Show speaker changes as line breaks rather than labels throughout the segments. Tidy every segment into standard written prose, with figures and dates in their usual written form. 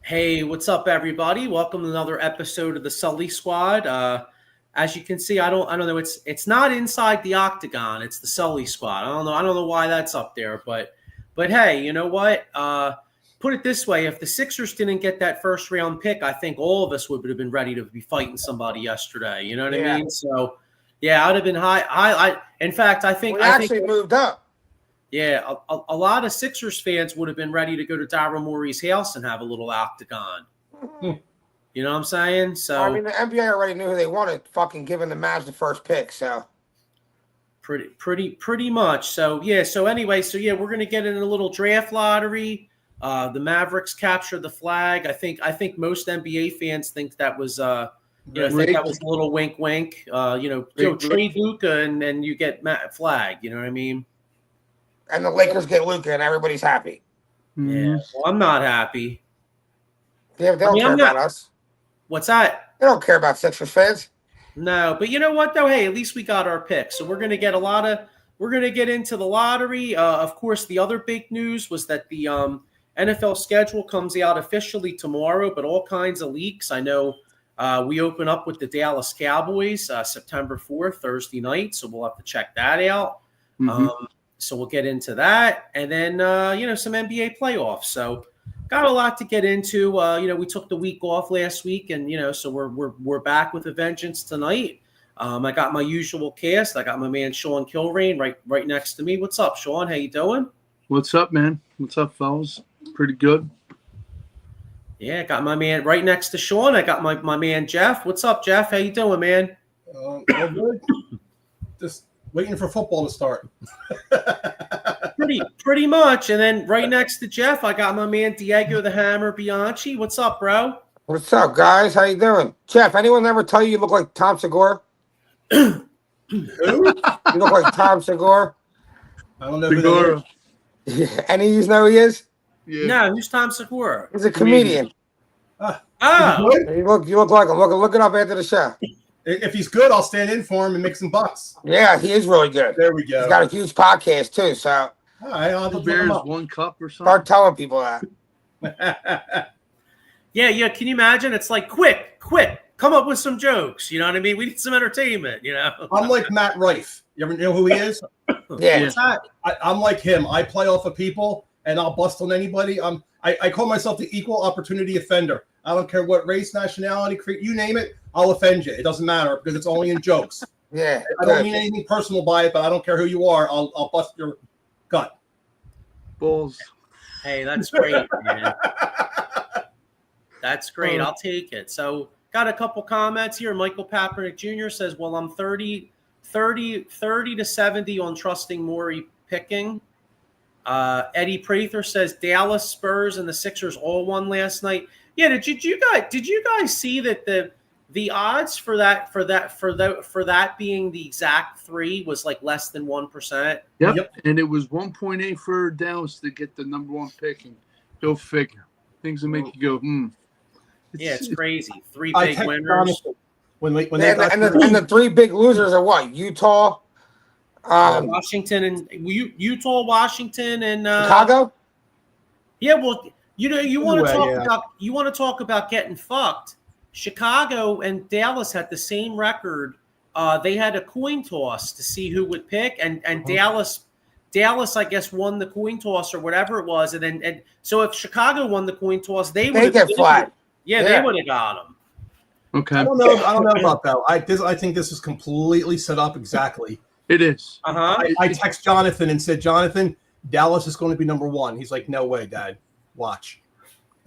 Hey, what's up, everybody? Welcome to another episode of the Sully Squad. As you can see, I don't know. It's not inside the octagon. It's the Sully Squad. I don't know why that's up there, but hey, you know what? Put it this way: if the Sixers didn't get that first round pick, I think all of us would have been ready to be fighting somebody yesterday. You know what I mean? So, yeah, I'd have been high. In fact, I think
we moved up.
Yeah, a lot of Sixers fans would have been ready to go to Daryl Morey's house and have a little octagon. You know what I'm saying? So
I mean, the NBA already knew who they wanted, fucking giving the Mavs the first pick. So
pretty much. So yeah. So anyway, we're gonna get in a little draft lottery. The Mavericks captured the flag. I think most NBA fans think that was think that was a little wink. Trade Luka and you get flag. You know what I mean?
And the Lakers get Luka, and everybody's happy.
Yeah, well, I'm not happy.
Yeah, they don't care about us.
What's that?
They don't care about Sixers fans.
No, but you know what, though? Hey, at least we got our picks. So we're going to get we're going to get into the lottery. Of course, the other big news was that the NFL schedule comes out officially tomorrow, but all kinds of leaks. I know we open up with the Dallas Cowboys September 4th, Thursday night, so we'll have to check that out. Mm-hmm. So we'll get into that, and then some NBA playoffs. So got a lot to get into. We took the week off last week, and so we're back with a vengeance tonight. I got my usual cast. I got my man Sean Kilrain right next to me. What's up, Sean? How you doing?
What's up, man? What's up, fellas? Pretty good.
Yeah, got my man right next to Sean. I got my man Jeff. What's up, Jeff? How you doing, man?
All good. Just waiting for football to start.
pretty much. And then right next to Jeff, I got my man Diego the Hammer Bianchi. What's up, bro?
What's up, guys? How you doing? Jeff, anyone ever tell you look like Tom Segura?
Who?
You look like Tom Segura.
I don't know who that
is. Any of you know who he is?
Yeah. No, who's Tom Segura?
He's a comedian. You look like him. Look it up after the show.
If he's good, I'll stand in for him and make some bucks.
Yeah, he is really good.
There we go.
He's got a huge podcast too. So,
all right, I'll just
Bears 1 cup or something.
Start telling people that.
Yeah. Can you imagine? It's like quick, come up with some jokes. You know what I mean? We need some entertainment.
I'm like Matt Rife. You ever know who he is?
Yeah.
What's that?
I'm like him. I play off of people, and I'll bust on anybody. I call myself the equal opportunity offender. I don't care what race, nationality, you name it, I'll offend you. It doesn't matter because it's only in jokes.
Yeah.
I don't mean anything personal by it, but I don't care who you are. I'll bust your gut.
Bulls.
Hey, that's great, man. That's great. I'll take it. So got a couple comments here. Michael Papernick Jr. says, well, I'm 30 to 70 on trusting Morey picking. Eddie Prather says Dallas, Spurs, and the Sixers all won last night. Yeah, did you guys see that the odds for that being the exact 3 was like less than 1%?
Yep. And it was 1.8 for Dallas to get the number 1 pick. And go figure. Things that make you go,
It's crazy. 3 big winners.
And the 3 big losers are what? Utah,
Washington, and Utah, Washington, and
Chicago.
Yeah, well. You want to talk about getting fucked. Chicago and Dallas had the same record. They had a coin toss to see who would pick, and Dallas, I guess, won the coin toss or whatever it was, and so if Chicago won the coin toss, they
get flat.
Yeah, they would have got them.
Okay.
I don't know about that. I think this is completely set up exactly.
It is.
I text Jonathan and said, Jonathan, Dallas is going to be number 1. He's like, no way, Dad. Watch.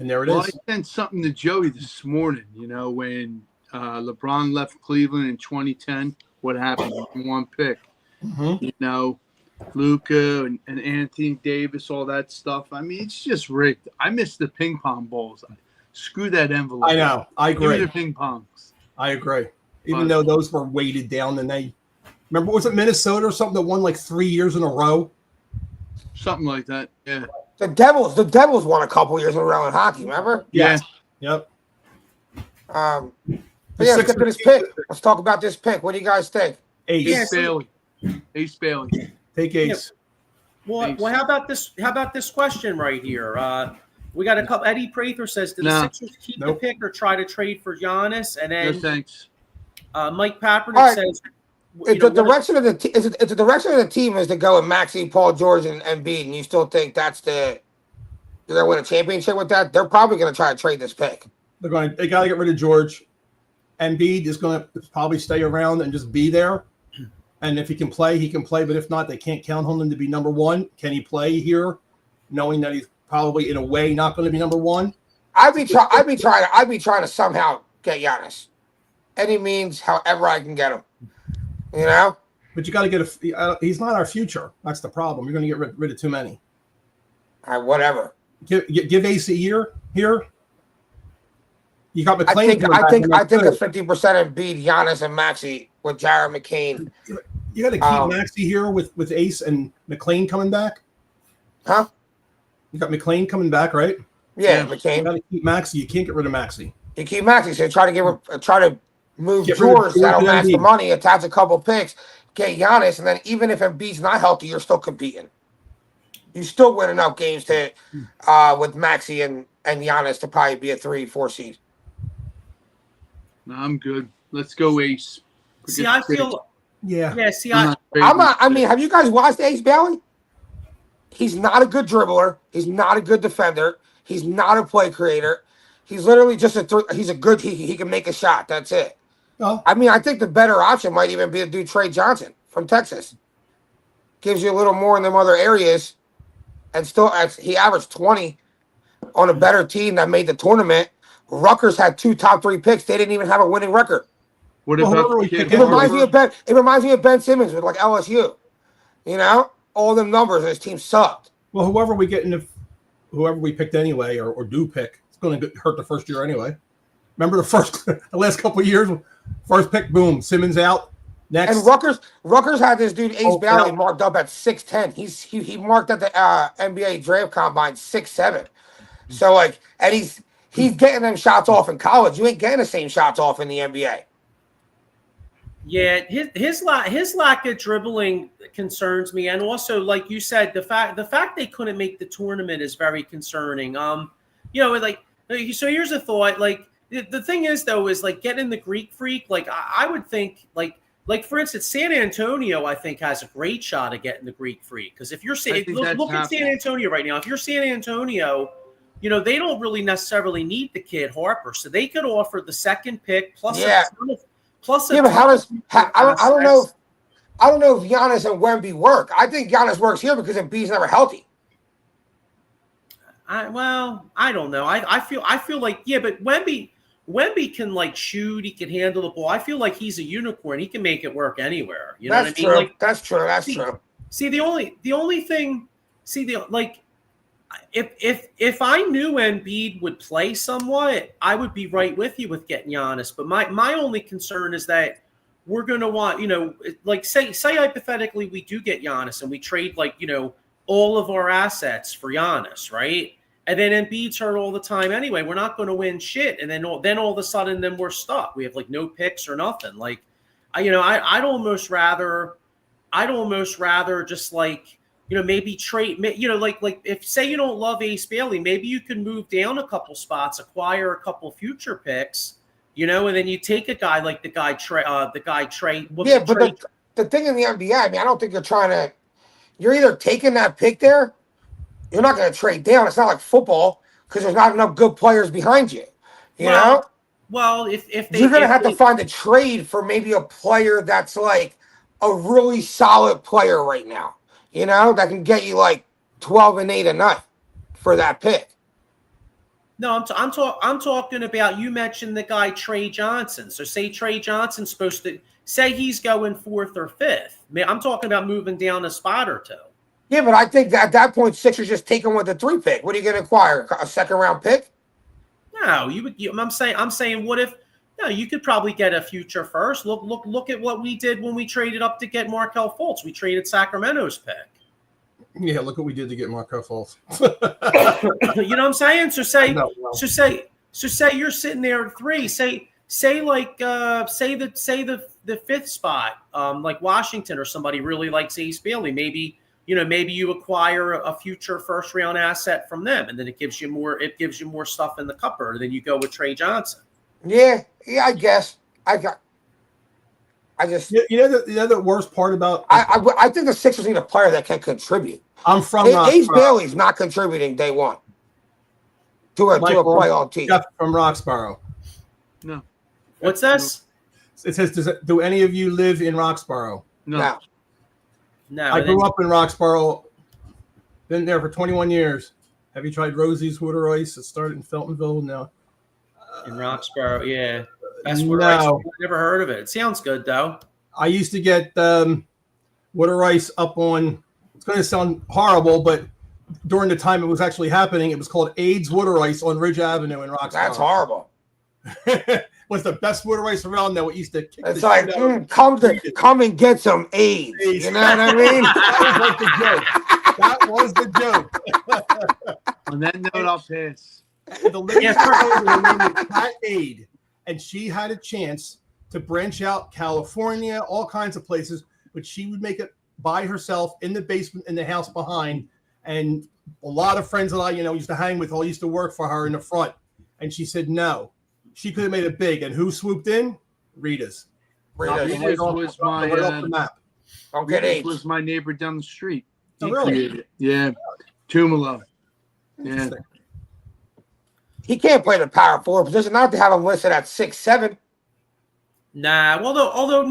And there it
Well,
is.
I sent something to Joey this morning. When LeBron left Cleveland in 2010, what happened? One pick.
Mhm.
Luca and Anthony Davis, all that stuff. I mean, it's just rigged. I miss the ping pong balls. Screw that envelope.
I know. I
Give me
agree.
the ping pongs.
I agree. Even though those were weighted down, and they remember, was it Minnesota or something that won like 3 years in a row?
Something like that. Yeah.
The Devils won a couple years in a row in hockey. Remember?
Yes. Yep.
But yeah, let's get to this pick. Let's talk about this pick. What do you guys think?
Ace.
Yeah,
Ace Bailey.
Take Ace.
Well, how about this? How about this question right here? We got a couple. Eddie Prather says, "Do the Sixers keep the pick or try to trade for Giannis?" And then,
no thanks.
Mike Papernick says,
If the direction of the team is to go with Maxey, Paul George, and Embiid, and you still think that's they're going to win a championship with that, they're probably going to try to trade this pick.
They got to get rid of George. Embiid is going to probably stay around and just be there. And if he can play, he can play. But if not, they can't count on him to be number one. Can he play here, knowing that he's probably in a way not going to be number one?
I'd be trying to somehow get Giannis. Any means, however I can get him. You know.
But you got to get he's not our future. That's the problem. You're going to get rid of too many.
Whatever.
Give Ace a year here. You got McClain.
I think a 50% Embiid, Giannis, and Maxey with Jared McCain.
You got to keep Maxey here with Ace and McClain coming back.
Huh?
You got McClain coming back, right?
Yeah, McCain.
You got to keep Maxey. You can't get rid of Maxey.
You keep Maxey, so try to move George. That'll match the money. Attach a couple picks. Get Giannis, and then even if Embiid's not healthy, you're still competing. You still win enough games to with Maxey and Giannis to probably be a 3-4 seed.
No, I'm good. Let's go Ace.
See, I feel.
Yeah.
See,
I'm not. I mean, have you guys watched Ace Bailey? He's not a good dribbler. He's not a good defender. He's not a play creator. He's literally just he's a good. He can make a shot. That's it.
Oh.
I mean, I think the better option might even be to do Trey Johnson from Texas. Gives you a little more in them other areas, and still he averaged 20 on a better team that made the tournament. Rutgers had 2 top 3 picks. They didn't even have a winning record.
What about the kid?
It reminds me of Ben Simmons with like LSU. You know, all them numbers. His team sucked.
Well, whoever we picked anyway, or do pick, it's going to hurt the first year anyway. Remember the last couple of years, first pick, boom, Simmons out. Next,
and Rutgers had this dude Ace Bailey marked up at 6'10". He marked at the NBA draft combine 6'7". So like, and he's getting them shots off in college. You ain't getting the same shots off in the NBA.
Yeah, his lack of dribbling concerns me, and also, like you said, the fact they couldn't make the tournament is very concerning. So here's a thought. Like the thing is though, is like getting the Greek Freak. Like I would think, like for instance, San Antonio, I think has a great shot at getting the Greek Freak, because if you're look at San Antonio right now. If you're San Antonio, they don't really necessarily need the kid Harper, so they could offer the second pick plus but
I don't know if Giannis and Wemby work. I think Giannis works here because Embiid's never healthy.
I don't know. I feel like but Wemby can like shoot. He can handle the ball. I feel like he's a unicorn. He can make it work anywhere. You know what I mean? Like,
that's true. That's true.
See, the only thing. If I knew Embiid would play somewhat, I would be right with you with getting Giannis. But my only concern is that we're going to want, like say hypothetically we do get Giannis and we trade all of our assets for Giannis, right? And then Embiid's hurt all the time anyway. We're not going to win shit. And then all of a sudden, then we're stuck. We have like no picks or nothing. Like, I'd almost rather just like. Maybe trade, like if say you don't love Ace Bailey, maybe you can move down a couple spots, acquire a couple future picks, and then you take a guy like the guy Trey.
But the thing in the NBA, I mean, I don't think you're either taking that pick there, you're not going to trade down. It's not like football because there's not enough good players behind you. You know?
Well, if
you're going to have to find a trade for maybe a player that's like a really solid player right now. That can get you like 12 and 8 a night for that pick.
No, I'm talking about, you mentioned the guy Trey Johnson. So say Trey Johnson's supposed to say he's going 4th or 5th. I'm talking about moving down a spot or 2.
Yeah, but I think that at that point, Sixers just take him with the 3 pick. What are you going to acquire? A 2nd round pick?
No, I'm saying, what if? No, you could probably get a future first. Look at what we did when we traded up to get Markelle Fultz. We traded Sacramento's pick.
Yeah, look what we did to get Marco Fultz.
You know what I'm saying? So say you're sitting there at 3. Say the 5th spot, like Washington or somebody really likes Ace Bailey. Maybe you acquire a future 1st round asset from them, and then it gives you more stuff in the cupboard. And then you go with Trey Johnson.
Yeah, I guess.
The worst part about
I think the Sixers need a player that can contribute.
I'm from
Ace Bailey's not contributing day one to a playoff team.
Jeff from Roxborough.
No.
What's this?
It says, do any of you live in Roxborough?
No.
I grew up in Roxborough. Been there for 21 years. Have you tried Rosie's Water Ice? It started in Feltonville now.
In Roxborough, yeah. That's water ice. I've never heard of it. It sounds good, though.
I used to get water ice up on, it's going to sound horrible, but during the time it was actually happening, it was called AIDS Water Ice on Ridge Avenue in Roxborough.
That's horrible.
Was the best water ice around there. We used to kick
it's like, come and get some AIDS. You know what I mean?
That was the joke.
On that note, I'll pass.
The lady her name is Pat Aid, and she had a chance to branch out California, all kinds of places, but she would make it by herself in the basement in the house behind. And a lot of friends that I used to hang with all used to work for her in the front. And she said no. She could have made it big. And who swooped in? Rita's.
Rita's was my
off the map.
Rita's
was my neighbor down the street.
Oh, really?
Yeah. Tumalo. Yeah.
He can't play the power forward position. Not to have him listed at 6'7".
Nah, although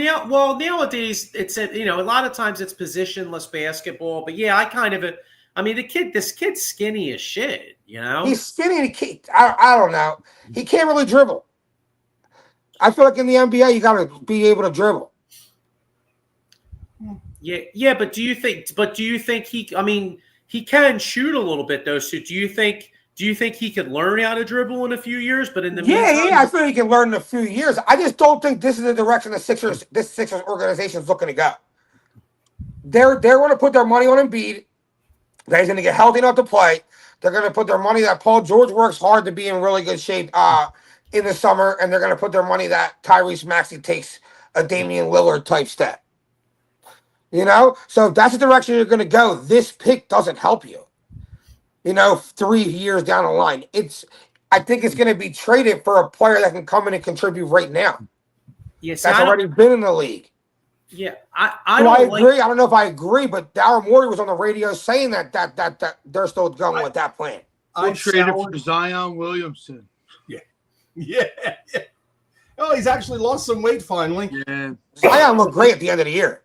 nowadays it's a lot of times it's positionless basketball. But yeah, this kid's skinny as shit.
He's skinny. And I don't know. He can't really dribble. I feel like in the NBA you got to be able to dribble.
Yeah. But do you think he? I mean, he can shoot a little bit though. So do you think he could learn how to dribble in a few years? But in the meantime,
I feel he can learn in a few years. I just don't think this is the direction this Sixers organization is looking to go. They're going to put their money on Embiid. That he's going to get healthy enough to play. They're going to put their money that Paul George works hard to be in really good shape in the summer, and they're going to put their money that Tyrese Maxey takes a Damian Lillard type step. So if that's the direction you're going to go, this pick doesn't help you. 3 years down the line, I think it's going to be traded for a player that can come in and contribute right now.
Yes,
that's already been in the league.
Yeah,
I agree. I don't know if I agree, but Daryl Morey was on the radio saying that they're still going with that plan.
I traded for Zion Williamson.
Yeah. Oh, he's actually lost some weight finally.
Yeah.
Zion looked great at the end of the year.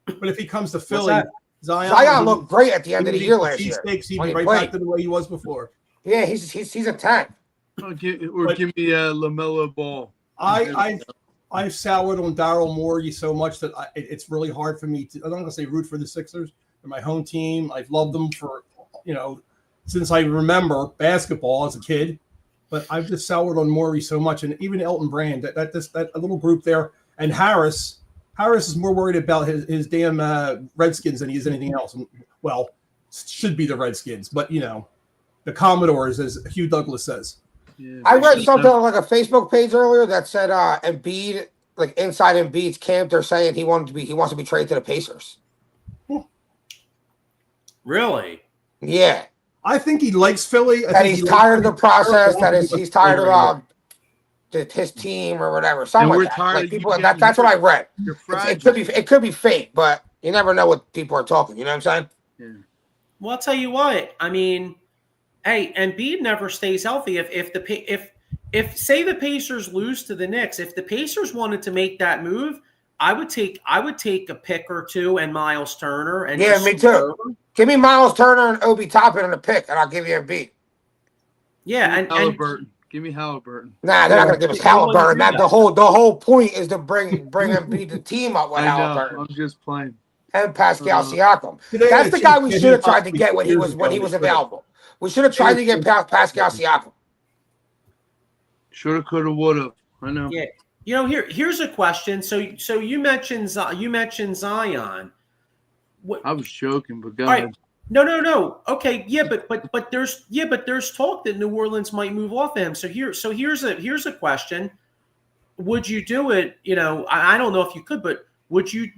But if he comes to Philly,
Zion looked great at the end of the year last year.
He'd be right back to the way he was before.
Yeah, he's a tank.
Give me a LaMelo Ball.
I've soured on Daryl Morey so much that it's really hard for me to. I'm not going to say root for the Sixers. They're my home team. I've loved them for since I remember basketball as a kid. But I've just soured on Morey so much, and even Elton Brand, that little group there, and Harris. Harris is more worried about his damn Redskins than he is anything else. Well, should be the Redskins, but the Commodores, as Hugh Douglas says.
Yeah, I read something on like a Facebook page earlier that said Embiid, like inside Embiid's camp, they're saying he wants to be traded to the Pacers.
Really?
Yeah.
I think he likes Philly.
That he's tired of the process. That he's tired of his team or whatever. Something like that. Like people, that's what I read. It could be fake, but you never know what people are talking. You know what I'm saying?
Yeah.
Well, I'll tell you what. I mean, hey, Embiid never stays healthy. If say the Pacers lose to the Knicks, if the Pacers wanted to make that move, I would take a pick or two and Miles Turner. And
me too. Give me Miles Turner and Obi Toppin on a pick, and I'll give you Embiid.
Yeah, and
Halliburton. Give me Halliburton.
Nah, they're not going to give us
They don't wanna
Halliburton.
do
The whole point is to bring Embiid the team up with
I know.
Halliburton
I'm just playing.
and Pascal Siakam.
Today
That's the guy we
achieved
should have tried to
possibly
get when he
2
was
years ago, they
available. We should have tried to get Pascal Siakam.
Shoulda, coulda, woulda. I know.
Yeah. Here's a question. So you mentioned Zion.
I was joking, but go
All right.
ahead.
No. Okay, yeah, but there's talk that New Orleans might move off him. So here's a question. Would you do it? I don't know if you could, but would you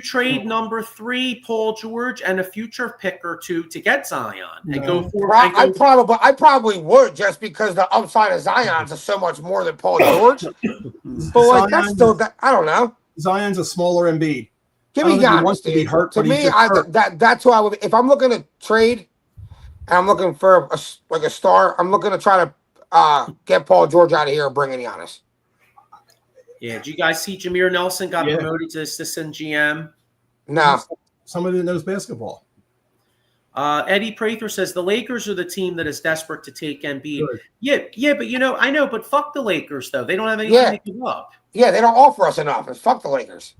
trade number 3 Paul George and a future pick or 2 to get Zion and go for?
I probably would, just because the upside of Zion is so much more than Paul George. But that's still I don't know.
Zion's a smaller Embiid.
Give me Giannis, dude. To me, that's who I would. If I'm looking to trade, and I'm looking for a star, I'm looking to try to get Paul George out of here and bring in Giannis.
Yeah, did you guys see Jameer Nelson got promoted to assistant GM?
No.
Somebody that knows basketball.
Eddie Prather says the Lakers are the team that is desperate to take Embiid.
Good.
Yeah, but I know, but fuck the Lakers though. They don't have anything to give up.
Yeah, they don't offer us enough. And fuck the Lakers.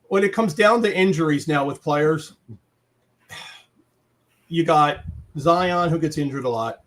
When it comes down to injuries now with players, you got Zion who gets injured a lot.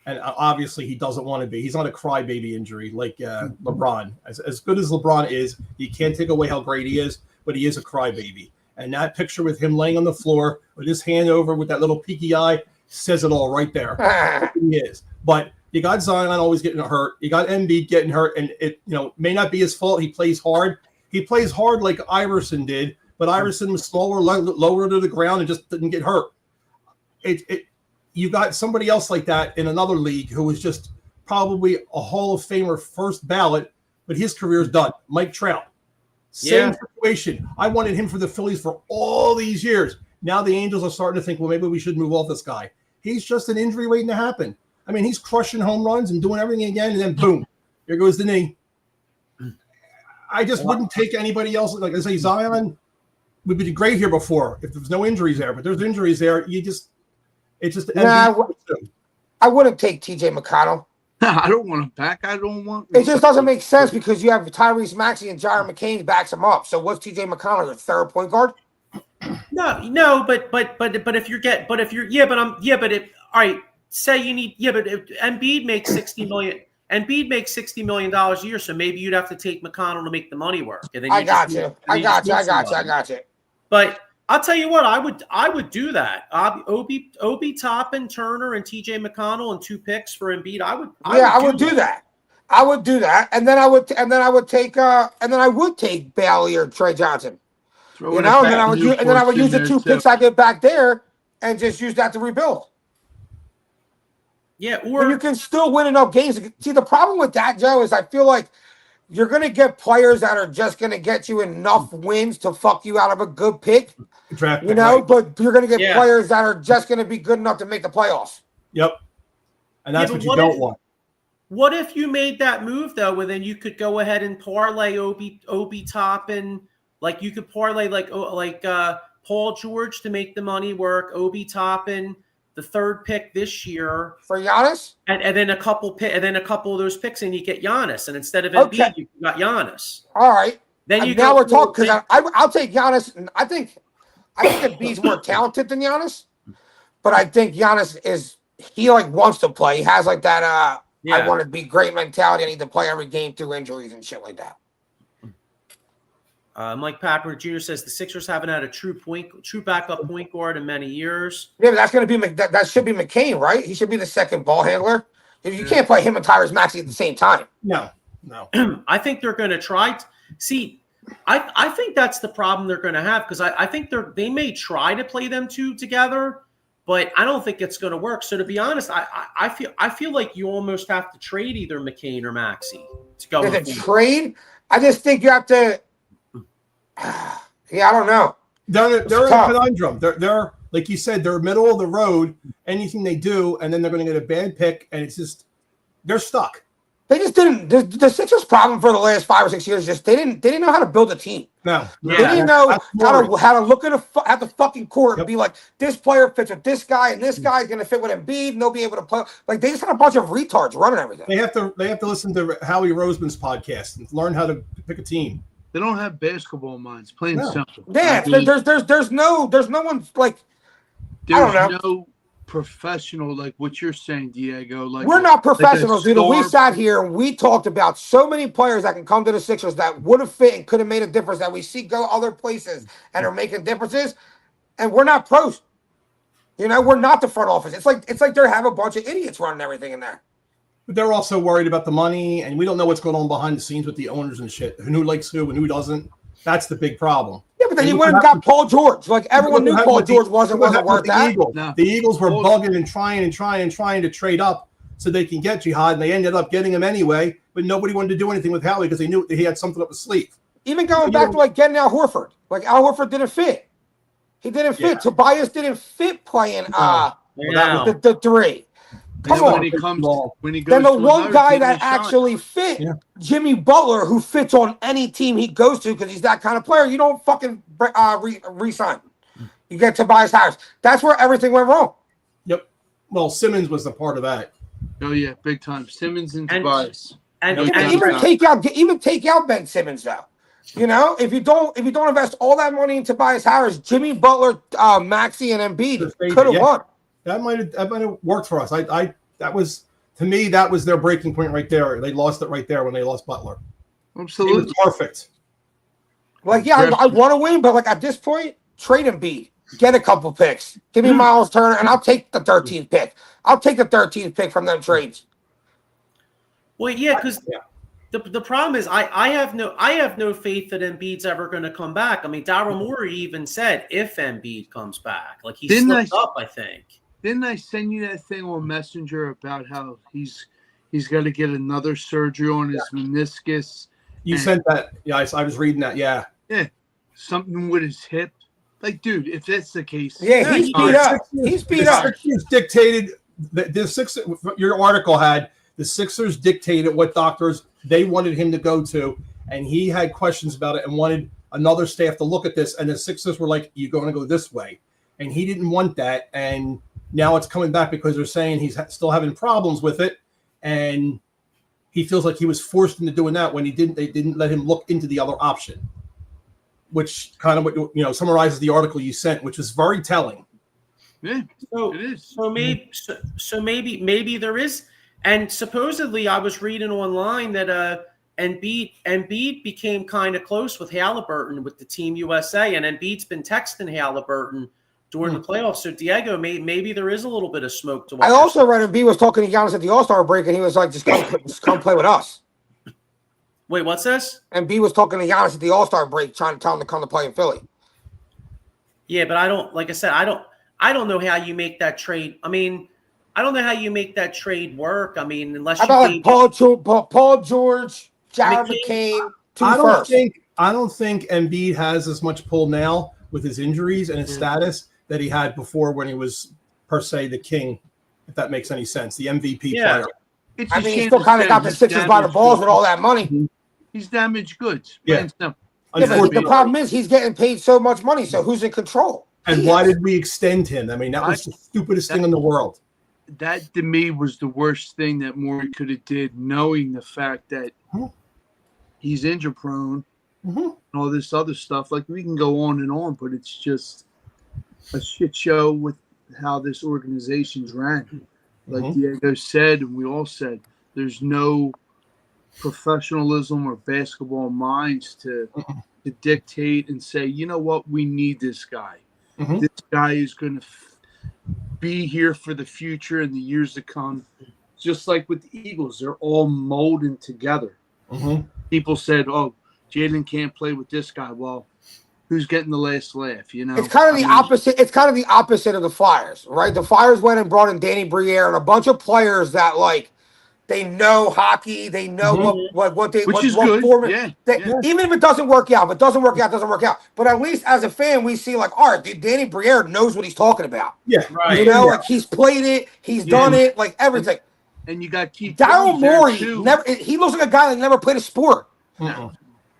And obviously he doesn't want to be. He's not a crybaby injury like LeBron. As good as LeBron is, you can't take away how great he is, but he is a crybaby. And that picture with him laying on the floor with his hand over with that little peaky eye says it all right there. He is. But you got Zion always getting hurt. You got Embiid getting hurt. And it may not be his fault. He plays hard. He plays hard like Iverson did, but Iverson was slower, lower to the ground, and just didn't get hurt. You got somebody else like that in another league who was just probably a Hall of Famer first ballot, but his career is done. Mike Trout. Same situation. I wanted him for the Phillies for all these years. Now the Angels are starting to think, well, maybe we should move off this guy. He's just an injury waiting to happen. I mean, he's crushing home runs and doing everything again, and then boom, here goes the knee. I just wouldn't take anybody else. Like I say, Zion would be great here before if there was no injuries there, but there's injuries there.
I wouldn't take TJ McConnell.
I don't want him back. I don't want.
It just doesn't make sense because you have Tyrese Maxey and Jaron McCain backs him up. So what's TJ McConnell, your third point guard?
No, but all right. Say you need but if Embiid makes $60 million. Embiid makes $60 million a year, so maybe you'd have to take McConnell to make the money work. And then
I got you.
But I'll tell you what, I would do that. Obi Toppin, Turner, and TJ McConnell and 2 picks for Embiid. I would do that. I would do that, and then I would take Bailey or Trey Johnson. And then I would use the 2 picks I get back there and just use that to rebuild. Yeah, or
you can still win enough games. See, the problem with that, Joe, is I feel like you're going to get players that are just going to get you enough wins to fuck you out of a good pick. But you're going to get players that are just going to be good enough to make the playoffs.
Yep. And that's what you don't want.
What if you made that move, though, and then you could go ahead and parlay Obi Toppin, like you could parlay like Paul George to make the money work, Obi Toppin, the 3rd pick this year
for Giannis,
and then a couple of those picks, and you get Giannis, and instead of Embiid, you got Giannis.
All right.
Then
we're talking because I'll take Giannis, and I think Embiid's more talented than Giannis, but I think Giannis wants to play. He has like that I want to be great mentality. I need to play every game through injuries and shit like that.
Mike Papper Jr. says the Sixers haven't had a true backup point guard in many years.
Yeah, but that's going to be that should be McCain, right? He should be the second ball handler. You can't play him and Tyrese Maxey at the same time.
No.
I think they're going to try. See, I think that's the problem they're going to have because I think they may try to play them 2 together, but I don't think it's going to work. So to be honest, I feel like you almost have to trade either McCain or Maxey to go.
Trade? I just think you have to. Yeah, I don't know.
They're in a conundrum. They're like you said, they're middle of the road. Anything they do, and then they're going to get a bad pick, and it's just they're stuck.
They just didn't. The Sixers' problem for the last 5 or 6 years is just they didn't know how to build a team.
No,
They didn't know how to look at the fucking court and be like, this player fits with this guy, and this guy's gonna fit with Embiid, and they'll be able to play. Like they just had a bunch of retards running everything.
They have to listen to Howie Roseman's podcast and learn how to pick a team.
They don't have basketball minds. Plain simple.
Yeah, there's no one like. I don't know.
No professional like what you're saying, Diego. Like
we're not professionals,
like
dude. We sat here and we talked about so many players that can come to the Sixers that would have fit and could have made a difference that we see go other places and are making differences, and we're not pros. You know, we're not the front office. It's like they have a bunch of idiots running everything in there.
But they're also worried about the money, and we don't know what's going on behind the scenes with the owners and shit. Who likes who and who doesn't? That's the big problem.
Yeah, but then you went and got Paul George. Like everyone knew Paul George wasn't worth that.
No. The Eagles were bugging and trying to trade up so they can get Jihad, and they ended up getting him anyway. But nobody wanted to do anything with Howie because they knew he had something up his sleeve.
Even going back to like getting Al Horford. Like Al Horford didn't fit. He didn't fit. Tobias didn't fit playing the three. Come on.
When he goes
then the one guy that actually fit, Jimmy Butler, who fits on any team he goes to because he's that kind of player, you don't fucking re-sign. You get Tobias Harris. That's where everything went wrong.
Yep. Well, Simmons was a part of that.
Oh yeah, big time. Simmons and Tobias.
And even take out Ben Simmons though. You know, if you don't invest all that money in Tobias Harris, Jimmy Butler, Maxey, and Embiid could have won.
That might have worked for us. That was their breaking point right there. They lost it right there when they lost Butler.
Absolutely.
It was perfect.
Like, I want to win, but like at this point, trade Embiid. Get a couple picks. Give me Miles Turner, and I'll take the 13th pick. I'll take the 13th pick from them trades.
Well, yeah, because the problem is I have no faith that Embiid's ever going to come back. I mean, Daryl Morey even said if Embiid comes back, like he slipped up, I think.
Didn't I send you that thing on Messenger about how he's got to get another surgery on his meniscus?
You sent that? Yeah, I was reading that. Yeah,
something with his hip. Like, dude, if that's the case,
he's beat up. He's beat up.
Sixers dictated the Sixers. Your article had the Sixers dictated what doctors they wanted him to go to, and he had questions about it and wanted another staff to look at this. And the Sixers were like, "You're going to go this way," and he didn't want that. And now it's coming back because they're saying he's still having problems with it, and he feels like he was forced into doing that when they didn't let him look into the other option, which kind of summarizes the article you sent, which was very telling.
Yeah, it is.
So maybe there is, and supposedly I was reading online that Embiid became kind of close with Halliburton with the Team USA, and Embiid's been texting Halliburton during the playoffs. So Diego, maybe there is a little bit of smoke to watch.
I also read Embiid was talking to Giannis at the All-Star break, and he was like, just come play with us.
Wait, what's this?
Embiid was talking to Giannis at the All-Star break, trying to tell him to come to play in Philly.
Yeah, but I don't know how you make that trade. I mean, I don't know how you make that trade work. I mean, unless
how about like Paul George, Jared McCain,
I don't think Embiid has as much pull now with his injuries and his status that he had before when he was per se the king, if that makes any sense. The MVP player.
I mean, he still kind of got the Sixers by the balls with all that money.
He's damaged goods.
Yeah.
But the problem is he's getting paid so much money, so who's in control?
And why did we extend him? I mean, that was the stupidest thing in the world.
That, to me, was the worst thing that Morey could have did, knowing the fact that he's injury-prone and all this other stuff. Like, we can go on, but it's just a shit show with how this organization's ran. Like Diego said, and we all said, there's no professionalism or basketball minds to dictate and say, you know what, we need this guy. This guy is going to be here for the future and the years to come. Just like with the Eagles, they're all molding together. People said, oh, Jalen can't play with this guy. Well, who's getting the last laugh, you know?
It's kind of the opposite. It's kind of the opposite of the Flyers, right? The Flyers went and brought in Danny Briere and a bunch of players that, like, they know hockey. They know what they
which is
what
good.
Format,
Yeah.
Even if it doesn't work out, but doesn't work out. But at least as a fan, we see like, all right, Danny Briere knows what he's talking about.
Yeah, right.
You know, like he's played it, he's done it, like everything.
And you got Keith
Daryl
Jones there,
Morey
too.
he looks like a guy that never played a sport.
No.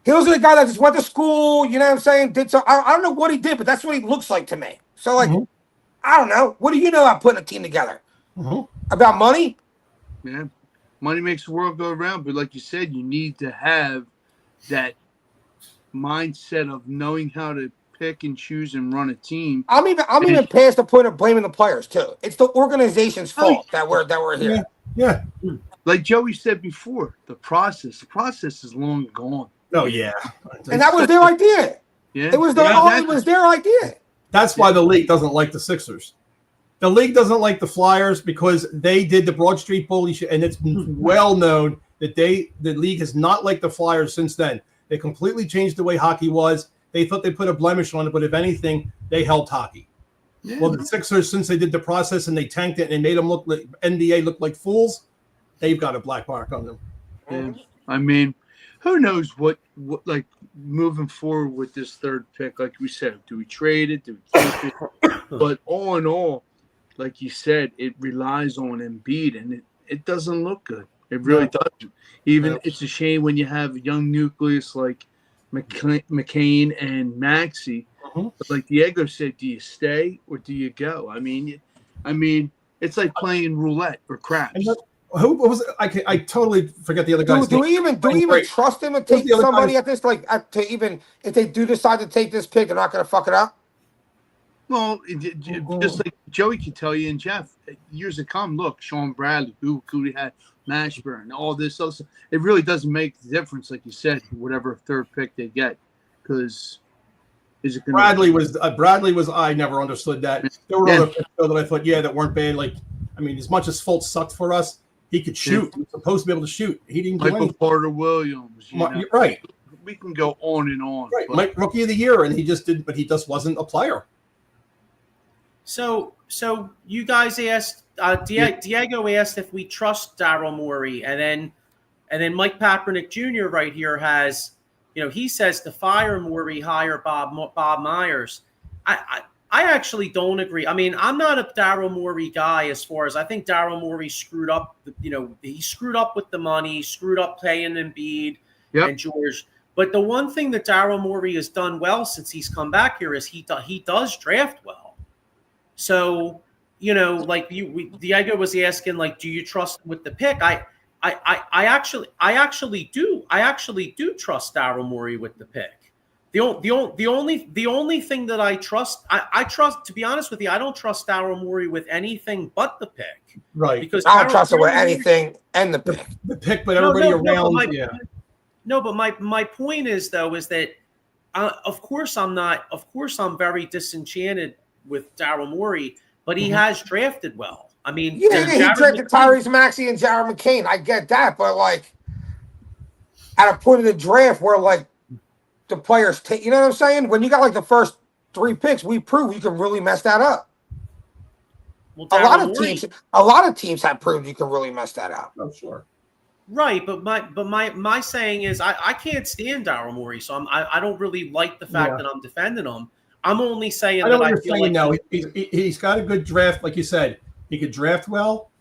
He looks like a guy that just went to school, you know what I'm saying? Did so I don't know what he did, but that's what he looks like to me. So like I don't know. What do you know about putting a team together? About money?
Yeah. Money makes the world go around, but like you said, you need to have that mindset of knowing how to pick and choose and run a team.
I'm even past the point of blaming the players too. It's the organization's fault that we're here.
Yeah.
Like Joey said before, the process is long gone.
Oh yeah.
And that was their idea.
Yeah.
It was their idea.
That's why the league doesn't like the Sixers. The league doesn't like the Flyers because they did the Broad Street bully shit, and it's well known that the league has not liked the Flyers since then. They completely changed the way hockey was. They thought they put a blemish on it, but if anything, they helped hockey. Yeah. Well, the Sixers, since they did the process and they tanked it and they made them look like NBA look like fools, they've got a black mark on them.
Yeah. I mean, who knows what like moving forward with this third pick? Like we said, do we trade it? Do we keep it? But all in all, like you said, it relies on Embiid, and it doesn't look good. It really doesn't. Even it's a shame when you have a young nucleus like McCain and Maxey. But like Diego said, do you stay or do you go? I mean, it's like playing roulette or craps.
Who was it? I totally forget the other guy's
Do
name.
we even trust him to take somebody at this? Like to even if they do decide to take this pick, they're not going to fuck it up.
Well, just like Joey can tell you and Jeff, years to come, look, Sean Bradley, who had Mashburn, all this stuff. It really doesn't make the difference, like you said, whatever third pick they get, because is it going
Bradley was I never understood that. There were other picks that I thought that weren't bad. Like I mean, as much as Fultz sucked for us, he could shoot. He was supposed to be able to shoot. He didn't do anything.
Carter Williams,
right?
We can go on and on.
Right, Mike, rookie of the year, and he just did, but he just wasn't a player.
So you guys asked, Diego asked if we trust Daryl Morey, and then Mike Papernick Jr. right here has, he says to fire Morey, hire Bob Myers. I actually don't agree. I mean, I'm not a Daryl Morey guy as far as I think Daryl Morey screwed up. He screwed up with the money, screwed up paying Embiid and George. But the one thing that Daryl Morey has done well since he's come back here is he does draft well. So, like Diego was asking, like, do you trust him with the pick? I actually do. I actually do trust Daryl Morey with the pick. The only thing that I trust, I trust, to be honest with you, I don't trust Daryl Morey with anything but the pick.
Right.
Because I don't trust him with anything and the pick.
The pick, but everybody around.
No, but my point is though is that of course I'm very disenchanted with Daryl Morey, but he has drafted well. I mean,
he drafted Tyrese Maxey and Jared McCain. I get that, but like at a point of the draft where like the players take, you know what I'm saying? When you got like the first 3 picks, we prove you can really mess that up.
Well,
a lot of teams have proved you can really mess that up.
Oh, sure.
Right, but my saying is I can't stand Daryl Morey, so I don't really like the fact that I'm defending him. I'm only saying
I know what you're saying. No, he's got a good draft, like you said. He could draft well.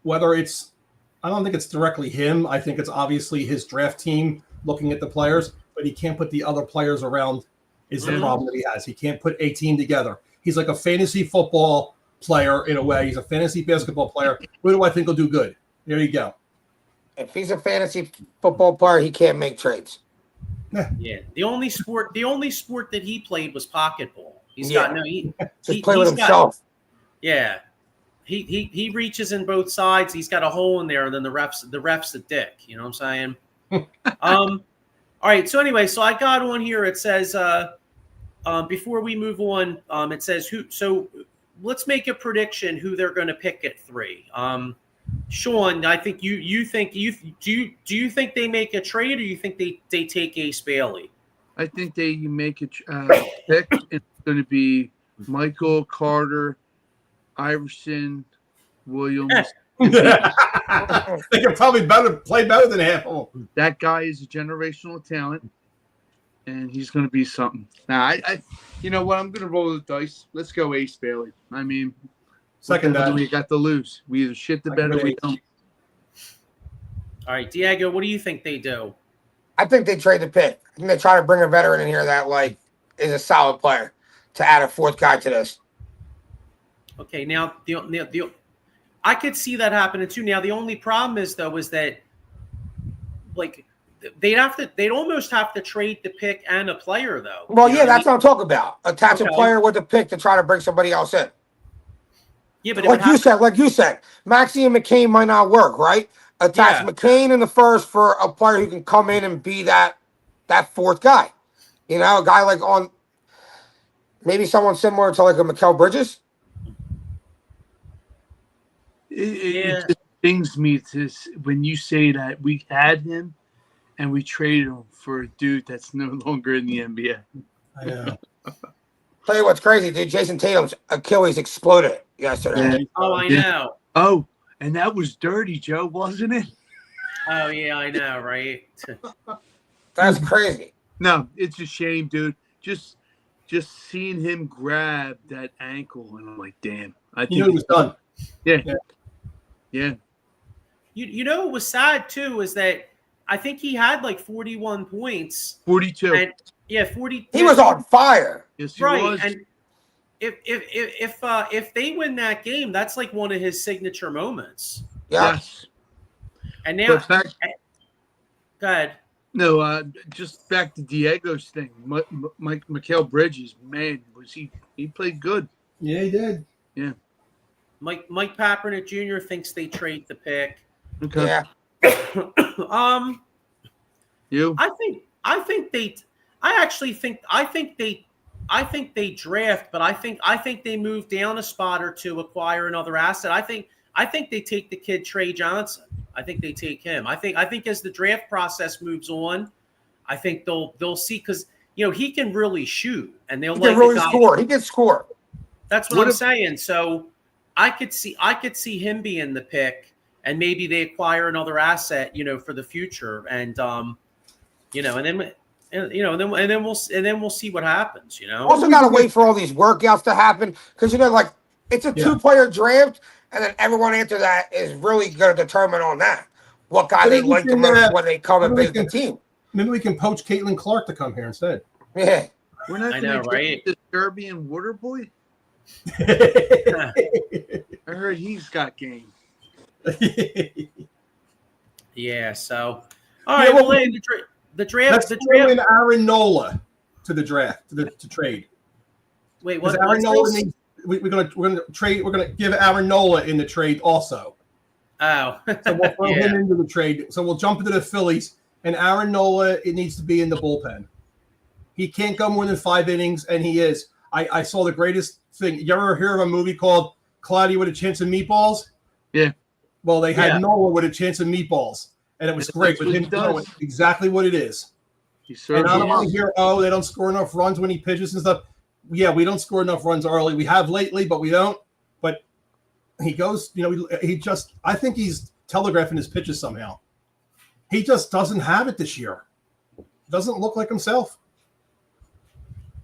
Whether it's, I don't think it's directly him. I think it's obviously his draft team looking at the players, but he can't put the other players around. Is the problem that he has? He can't put a team together. He's like a fantasy football player in a way. He's a fantasy basketball player. Who do I think will do good? There you go.
If he's a fantasy football player, he can't make trades.
Yeah. The only sport that he played was pocketball. He's got no. He
play with himself.
He reaches in both sides. He's got a hole in there, and then the ref's a dick. You know what I'm saying? All right. So anyway, so I got on here. It says before we move on, it says who. So let's make a prediction who they're going to pick at 3. Sean, I think do you think they make a trade, or you think they take Ace Bailey?
I think they make a pick. It's going to be Michael, Carter, Iverson, Williams.
They can probably play better than half of them.
That guy is a generational talent, and he's going to be something. Now, I you know what? I'm going to roll the dice. Let's go Ace Bailey. I mean,
second that
we got to lose. We either shit the bed or we don't.
All right, Diego, what do you think they do?
I think they trade the pick. I think they try to bring a veteran in here that like is a solid player to add a fourth guy to this.
Okay, now I could see that happening too. Now the only problem is though is that like they'd almost have to trade the pick and a player though.
Well,
You know
yeah,
what I
that's what I'm talking about. Attach a
Okay.
player with the pick to try to bring somebody else in.
Yeah, but
Like you said, Maxey and McCain might not work, right? Attach
Yeah.
McCain in the first for a player who can come in and be that fourth guy. You know, a guy like on maybe someone similar to like a Mikal Bridges.
It just stings me when you say that we had him and we traded him for a dude that's no longer in the NBA.
I know.
Tell you what's crazy, dude. Jason Tatum's Achilles exploded yesterday.
Yeah.
Oh, I know.
Oh, and that was dirty, Joe, wasn't it?
Oh yeah, I know, right?
That's crazy.
No, it's a shame, dude. Just seeing him grab that ankle, and I'm like, damn. I think
You know it was done.
Yeah.
You know what was sad too is that I think he had like 41 points.
42.
And yeah, 40.
He was on fire.
Yes, he
Right,
was.
and if they win that game, that's like one of his signature moments.
Yeah.
Yes.
And now,
But back,
go ahead.
no, just back to Diego's thing. Mikal Bridges, man, he played good.
Yeah, he did.
Mike Papernick Jr. thinks they trade the pick.
Okay.
Yeah.
You?
I think they draft, but I think they move down a spot or two, acquire another asset. I think they take the kid Trey Johnson. I think they take him. I think as the draft process moves on, I think they'll see because he can really shoot and they'll
He can really score. He can score.
That's what I'm saying. So I could see him being the pick, and maybe they acquire another asset, for the future, and and then we'll see what happens.
Also, got to wait for all these workouts to happen because like it's a two-player draft, and then everyone after that is really going to determine on that what guy they like the most when they come and make the team.
Maybe we can poach Caitlin Clark to come here instead.
Yeah.
We're not
I
going
know,
to
right?
get the Serbian water boy. I heard he's got game.
Yeah. So all right. Well, the draft.
Let's throw in Aaron Nola to the draft to trade.
Wait, what?
Aaron Nola needs, we're gonna trade. We're gonna give Aaron Nola in the trade also.
Oh,
So we'll throw him into the trade. So we'll jump into the Phillies, and Aaron Nola, it needs to be in the bullpen. He can't go more than 5 innings, and he is. I saw the greatest thing. You ever hear of a movie called Cloudy with a Chance of Meatballs?
Yeah.
Well, they had Nola with a chance of meatballs, and it was great with him throwing exactly what it is. And I don't want to hear, they don't score enough runs when he pitches and stuff. Yeah, we don't score enough runs early. We have lately, but we don't. But he goes, I think he's telegraphing his pitches somehow. He just doesn't have it this year. Doesn't look like himself.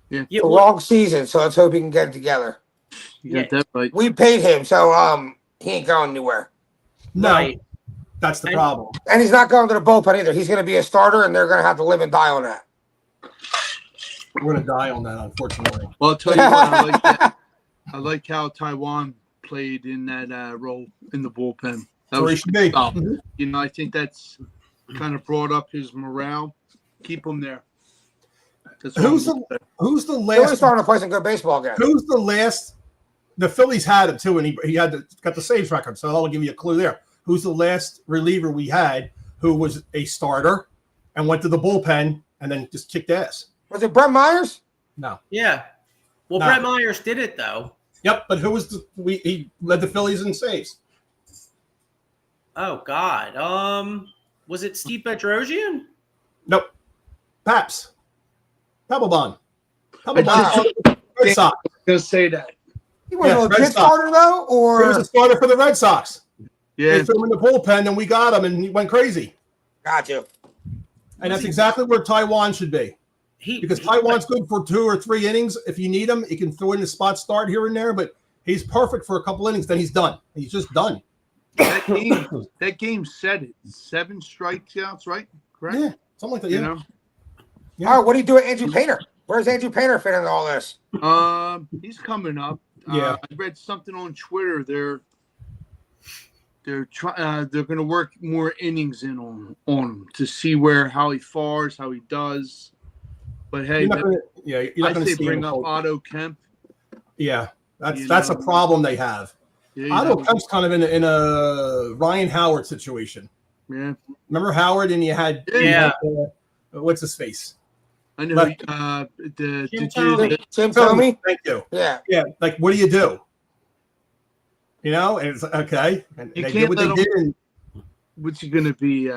Yeah, it's a long season, so let's hope he can get it together.
You got that right.
We paid him, so he ain't going anywhere.
No,
Right.
That's the problem.
And he's not going to the bullpen either. He's going to be a starter, and they're going to have to live and die on that.
We're going to die on that, unfortunately.
Well, I'll tell you what, I like that. I like how Taiwan played in that role in the bullpen. That
Where he should be.
solid. I think that's kind of brought up his morale. Keep him there.
Who's the
Phillies
last?
starting to play some good baseball again.
Who's the last? The Phillies had him too, and he got the saves record. So that'll give you a clue there. Who's the last reliever we had who was a starter and went to the bullpen and then just kicked ass?
Was it Brett Myers?
No.
Yeah. Well,
No.
Brett Myers did it though.
Yep, but who was he led the Phillies in saves?
Oh God. Was it Steve Bedrosian?
Nope. Paps. Papelbon.
Wow.
Red Sox.
Gonna say that.
He was
Yeah,
a
Red
legit
Sox.
starter, though?
He was
Or
a starter for the Red Sox.
Yeah.
They threw him in the bullpen, and we got him, and he went crazy.
Got you.
And that's exactly where Taiwan should be. Because Taiwan's good for 2 or 3 innings. If you need him, he can throw in the spot start here and there, but he's perfect for a couple innings. Then he's done. He's just done.
That game said it. 7 strikeouts, right? Correct?
Yeah, something like that. Yeah.
You know?
Yeah. All right, what do you do with Andrew Painter? Where's Andrew Painter fit into all this?
He's coming up.
Yeah.
I read something on Twitter. They're going to work more innings in on him to see how he fars, how he does. But hey,
you're not gonna
say
see
bring
him
up Otto Kemp.
Yeah, that's a problem they have.
Yeah,
Otto Kemp's kind of in a Ryan Howard situation.
Yeah.
Remember Howard, and you had what's his face?
I know.
Jim Thome.
Jim Thome.
Thank you.
Yeah.
Yeah. Like, what do you do? You know, and it's okay. And
you
they
can't
did what they did.
What's he going to be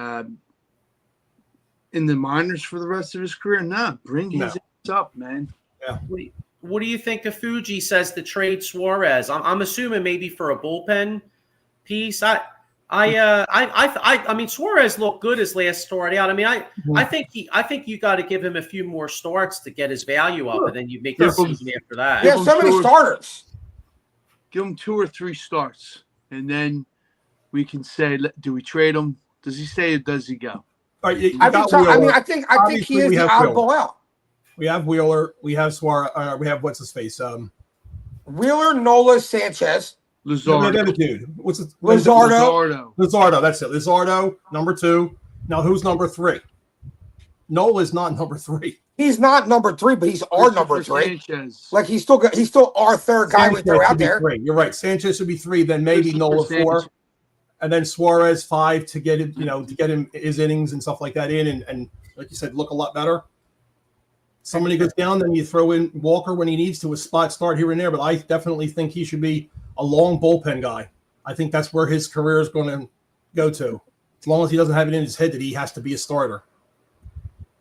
in the minors for the rest of his career? Nah, bring his ass up, man.
Yeah.
What do you think of Fuji says to trade Suarez? I'm assuming maybe for a bullpen piece. I mean, Suarez looked good his last start out. I mean, I think you got to give him a few more starts to get his value up, and then you make a decision after that.
Yeah, so many starters.
Give him 2 or 3 starts, and then we can say, do we trade him? Does he stay or does he go?
All right,
I think he is the oddball out.
We have Wheeler. We have Suarez. We have what's his face?
Wheeler, Nola, Sanchez.
Luzardo.
Dude, what's it?
Luzardo.
Luzardo. That's it. Luzardo, number 2. Now, who's number 3? Nola is not number 3.
He's not number 3, but he's our number 3.
Sanchez.
Like he's still our third guy we throw out there.
3. You're right. Sanchez should be 3. Then maybe Nola 4, and then Suarez 5 to get it. To get him his innings and stuff like that in, and like you said, look a lot better. Somebody goes down, then you throw in Walker when he needs to a spot start here and there. But I definitely think he should be a long bullpen guy. I think that's where his career is going to go to. As long as he doesn't have it in his head that he has to be a starter.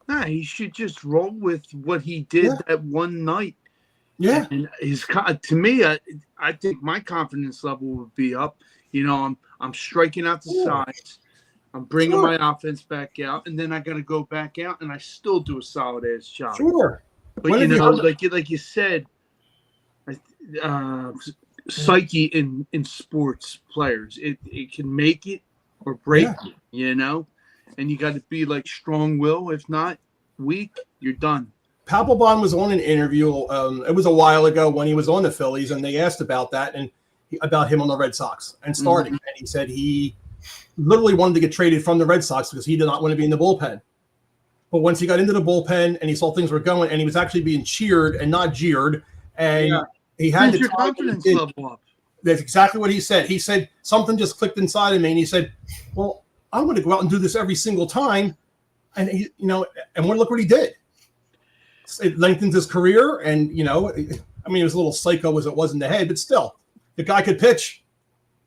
Nah, he should just roll with what he did that one night.
Yeah.
And to me, I think my confidence level would be up. I'm striking out the sides. I'm bringing my offense back out, and then I got to go back out, and I still do a solid ass job.
Sure.
But like you said, psyche in sports players, it can make it or break it, and you got to be like strong will. If not, weak, you're done.
Papelbon was on an interview. It was a while ago when he was on the Phillies, and they asked about that and about him on the Red Sox and starting. And he said he literally wanted to get traded from the Red Sox because he did not want to be in the bullpen. But once he got into the bullpen and he saw things were going, and he was actually being cheered and not jeered, and he had
your confidence level up.
That's exactly what he said. He said something just clicked inside of me, and he said, "Well, I'm going to go out and do this every single time." And look what he did. It lengthened his career, and he was a little psycho as it was in the head, but still, the guy could pitch.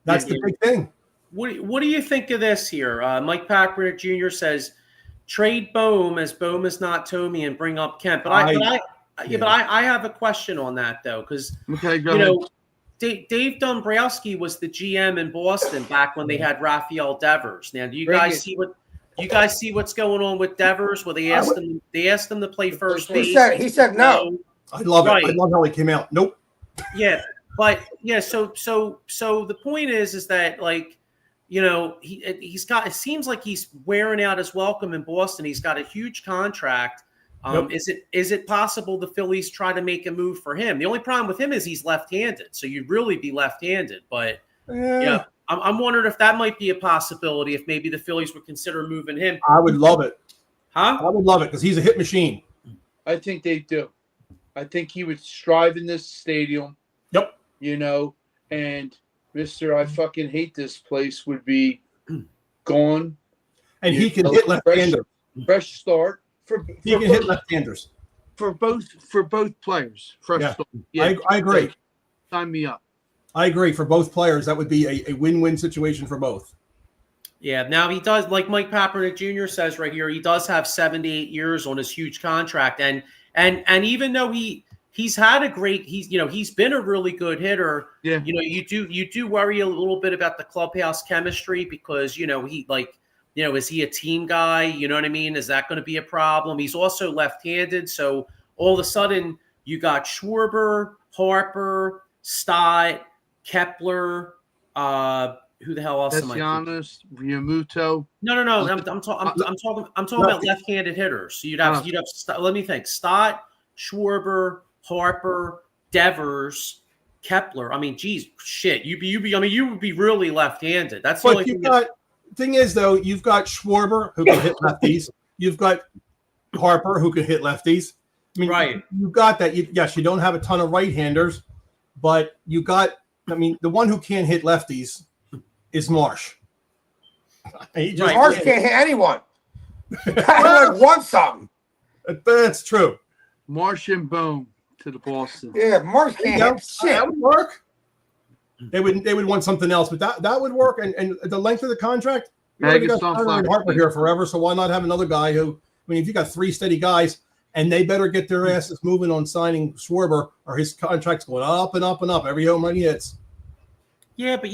That's the big thing.
What do you think of this here? Mike Packard Jr. says, trade Bohm as Bohm is not Thome and bring up Kemp. But I have a question on that though, because Dave Dombrowski was the GM in Boston back when they had Rafael Devers. Now, do you guys see what's going on with Devers? Where they asked him to play first base.
He said no.
I love it. I love how he came out. Nope.
Yeah, but so the point is that it seems like he's wearing out his welcome in Boston. He's got a huge contract. Is it possible the Phillies try to make a move for him? The only problem with him is he's left-handed, so you'd really be left-handed. But I'm wondering if that might be a possibility. If maybe the Phillies would consider moving him.
I would love it.
Huh?
I would love it because he's a hit machine.
I think they do. I think he would strive in this stadium.
Yep.
And Mr. I fucking hate this place would be gone.
And he can hit left-handers.
Fresh start.
He can hit left-handers.
For both players. Fresh start.
Yeah, I agree.
Sign me up.
I agree. For both players, that would be a win-win situation for both.
Yeah. Now he does, like Mike Papernick Jr. says right here, he does have 78 years on his huge contract, and even though he's had a great, he's been a really good hitter.
Yeah.
You do worry a little bit about the clubhouse chemistry because is he a team guy? You know what I mean? Is that going to be a problem? He's also left-handed, so all of a sudden you got Schwarber, Harper, Stott, Kepler. Who the hell else am I thinking?
Giannis, Riamuto.
No. I'm talking about left-handed hitters. So you'd have let me think. Stott, Schwarber, Harper, Devers, Kepler. I mean, geez, shit. You would be really left-handed. That's the only thing.
Thing is, though, you've got Schwarber who can hit lefties. You've got Harper who can hit lefties. I mean,
right.
You've got that. Yes, you don't have a ton of right-handers, but you got. I mean, the one who can't hit lefties is Marsh.
Marsh can't hit anyone. I want something.
That's true.
Marsh and Bohm to the Boston.
Yeah, Marsh can't hit shit.
That would work. They would want something else, but that would work. And the length of the contract, you already got Turner and Harper here forever, so why not have another guy who? I mean, if you got 3 steady guys, and they better get their asses moving on signing Schwarber, or his contract's going up and up and up every home run he hits.
Yeah, but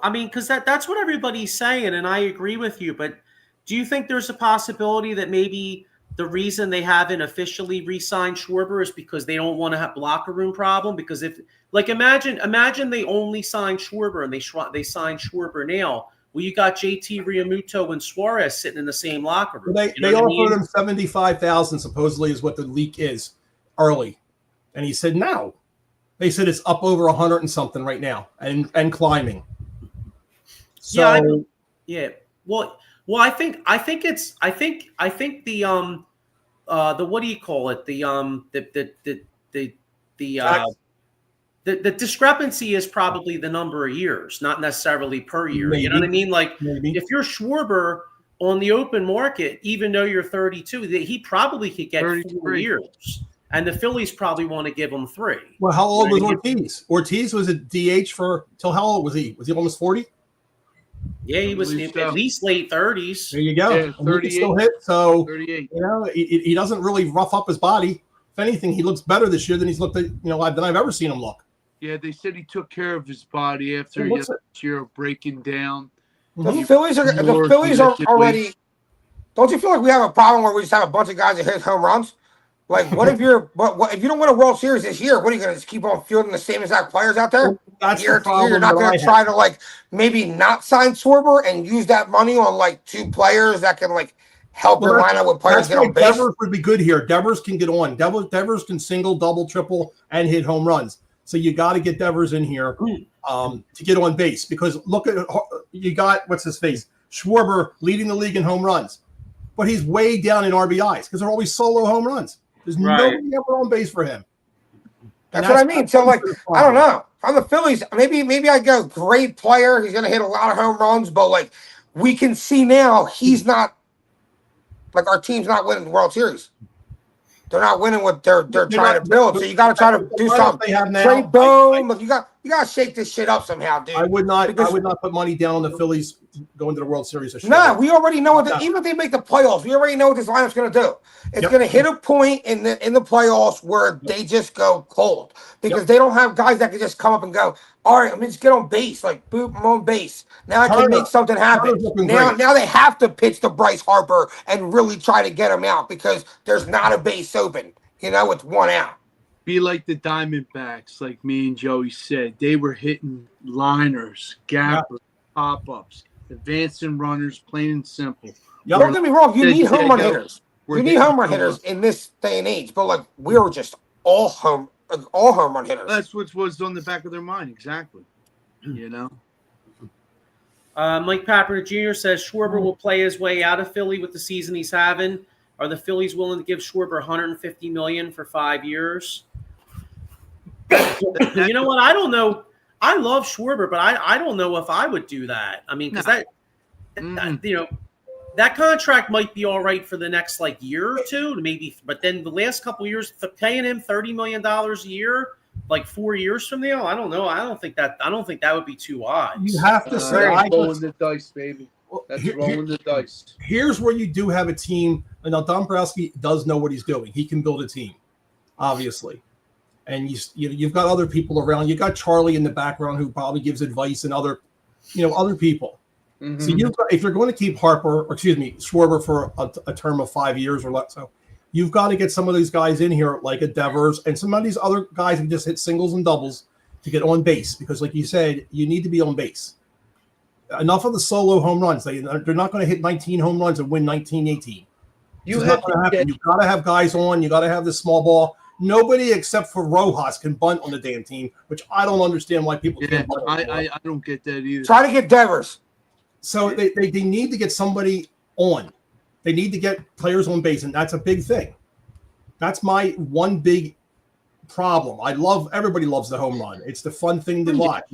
I mean, because that's what everybody's saying, and I agree with you. But do you think there's a possibility that maybe the reason they haven't officially re-signed Schwarber is because they don't want to have locker room problem? Because if, like, imagine they only signed Schwarber and they signed Schwarber now. Well, you got JT Realmuto and Suarez sitting in the same locker room.
They offered him $75,000, supposedly, is what the leak is early, and he said no. They said it's up over 100 and something right now, and climbing. So
yeah. Well, I think the what do you call it? The discrepancy is probably the number of years, not necessarily per year.
Maybe.
You know what I mean? Like,
Maybe.
if you're Schwarber on the open market, even though you're 32, he probably could get 4 years. And the Phillies probably want to give him 3.
Well, how old was Ortiz? Ortiz was a DH till how old was he? Was he almost 40?
Yeah, he was at least late 30s.
There you go.
Yeah, 38.
He can still hit, so
38.
He doesn't really rough up his body. If anything, he looks better this year than he's looked at, than I've ever seen him look.
Yeah, they said he took care of his body after this year breaking down.
The Phillies are already. Don't you feel like we have a problem where we just have a bunch of guys that hit home runs? Like, what if if you don't win a World Series this year? What are you going to just keep on fielding the same exact players out there?
That's
Year
the problem.
You're not going to try to maybe not sign Schwarber and use that money on 2 players that can help your lineup with players get on base.
Devers would be good here. Devers can get on. Devers can single, double, triple, and hit home runs. So you got to get Devers in here to get on base, because look at you got what's his face Schwarber leading the league in home runs, but he's way down in RBIs because they're always solo home runs. There's nobody ever on base for him.
That's what I mean. So I don't know. If I'm the Phillies, maybe I go great player. He's going to hit a lot of home runs, but we can see now he's not our team's not winning the World Series. They're not winning what they're trying to build. So you got to try to do something. Trade Bohm. You got to shake this shit up somehow, dude.
I would not put money down on the Phillies going to the World Series.
No, we already know even if they make the playoffs, we already know what this lineup's going to do. It's going to hit a point in the playoffs where they just go cold because they don't have guys that can just come up and go, all right, let me just get on base, boop, I'm on base. Now I can make something happen. Now they have to pitch to Bryce Harper and really try to get him out because there's not a base open. It's 1 out.
Be like the Diamondbacks, like me and Joey said. They were hitting liners, gappers, pop-ups, advancing runners, plain and simple.
Don't get me wrong. You need home run hitters. You need home run hitters in this day and age. But we were just all home run hitters.
That's what was on the back of their mind. Exactly.
Mike Papper Jr. says Schwarber will play his way out of Philly with the season he's having. Are the Phillies willing to give Schwarber $150 million for 5 years? You know what? I don't know. I love Schwarber, but I don't know if I would do that. I mean, because that contract might be all right for the next year or two, maybe. But then the last couple of years, paying him $30 million a year, 4 years from now, I don't know. I don't think that would be too wise.
You have to say,
rolling the dice, baby. That's rolling the dice.
Here's where you do have a team. And now Dombrowski does know what he's doing. He can build a team, obviously. And you've got other people around. You got Charlie in the background who probably gives advice and other people. Mm-hmm. So if you're going to keep Schwarber for a term of 5 years or less, so you've got to get some of these guys in here like a Devers and some of these other guys who just hit singles and doubles to get on base because, like you said, you need to be on base. enough of the solo home runs. They're not going to hit 19 home runs and win 19-18. It's not going to happen. You've got to have guys on. You got to have the small ball. Nobody except for Rojas can bunt on the damn team, which I don't understand why people can't bunt.
I don't get that either.
Try to get Devers.
So they need to get somebody on. They need to get players on base, and that's a big thing. That's my one big problem. Everybody loves the home run. It's the fun thing to watch.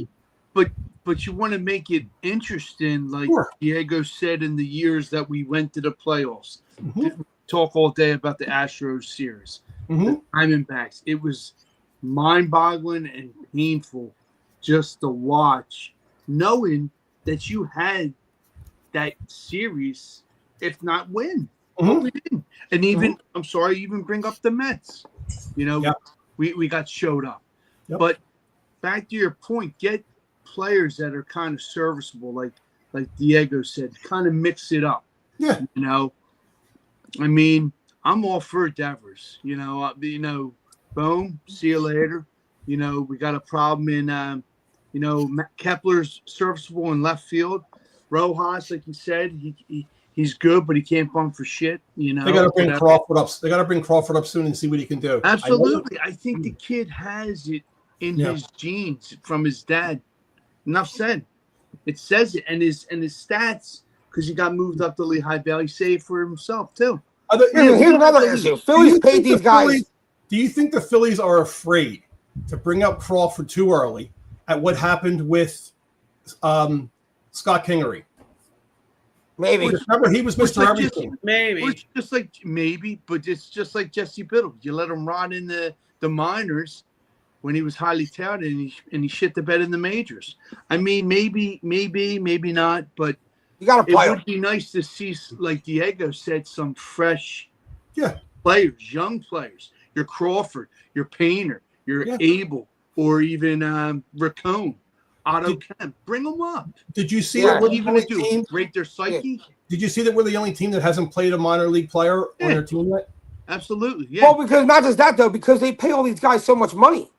But you want to make it interesting, like Diego said in the years that we went to the playoffs. Mm-hmm. Talk all day about the Astros series, the Diamondbacks. It was mind-boggling and painful just to watch, knowing that you had that series, if not win. We didn't. And even I'm sorry, even bring up the Mets. We got showed up. Yep. But back to your point, get players that are kind of serviceable, like Diego said, kind of mix it up.
Yeah.
I mean, I'm all for Devers. Boom, see you later. We got a problem in Kepler's serviceable in left field. Rojas, like you said, he's good, but he can't bunt for shit. They
got to bring Crawford up. They got to bring Crawford up soon and see what he can do.
Absolutely, I think the kid has it in his genes from his dad. Enough said. It says it, and his stats, because he got moved up to Lehigh Valley, saved for himself too.
Here's another issue. Phillies paid these guys.
Do you think the Phillies are afraid to bring up Crawford too early at what happened with Scott Kingery?
Maybe.
Remember, he was Mr. Everything.
Maybe.
But it's just like Jesse Biddle. You let him rot in the minors when he was highly touted, and he shit the bed in the majors. I mean, maybe not, but
you got to play.
It would be nice to see, like Diego said, some fresh players, young players. Your Crawford, your Painter, your Abel, or even Raccoon, Otto Kemp. Bring them up.
Did you see
what are you going to do? Break their psyche?
Did you see that we're the only team that hasn't played a minor league player on their team yet?
Absolutely, yeah.
Well, because not just that, though, because they pay all these guys so much money.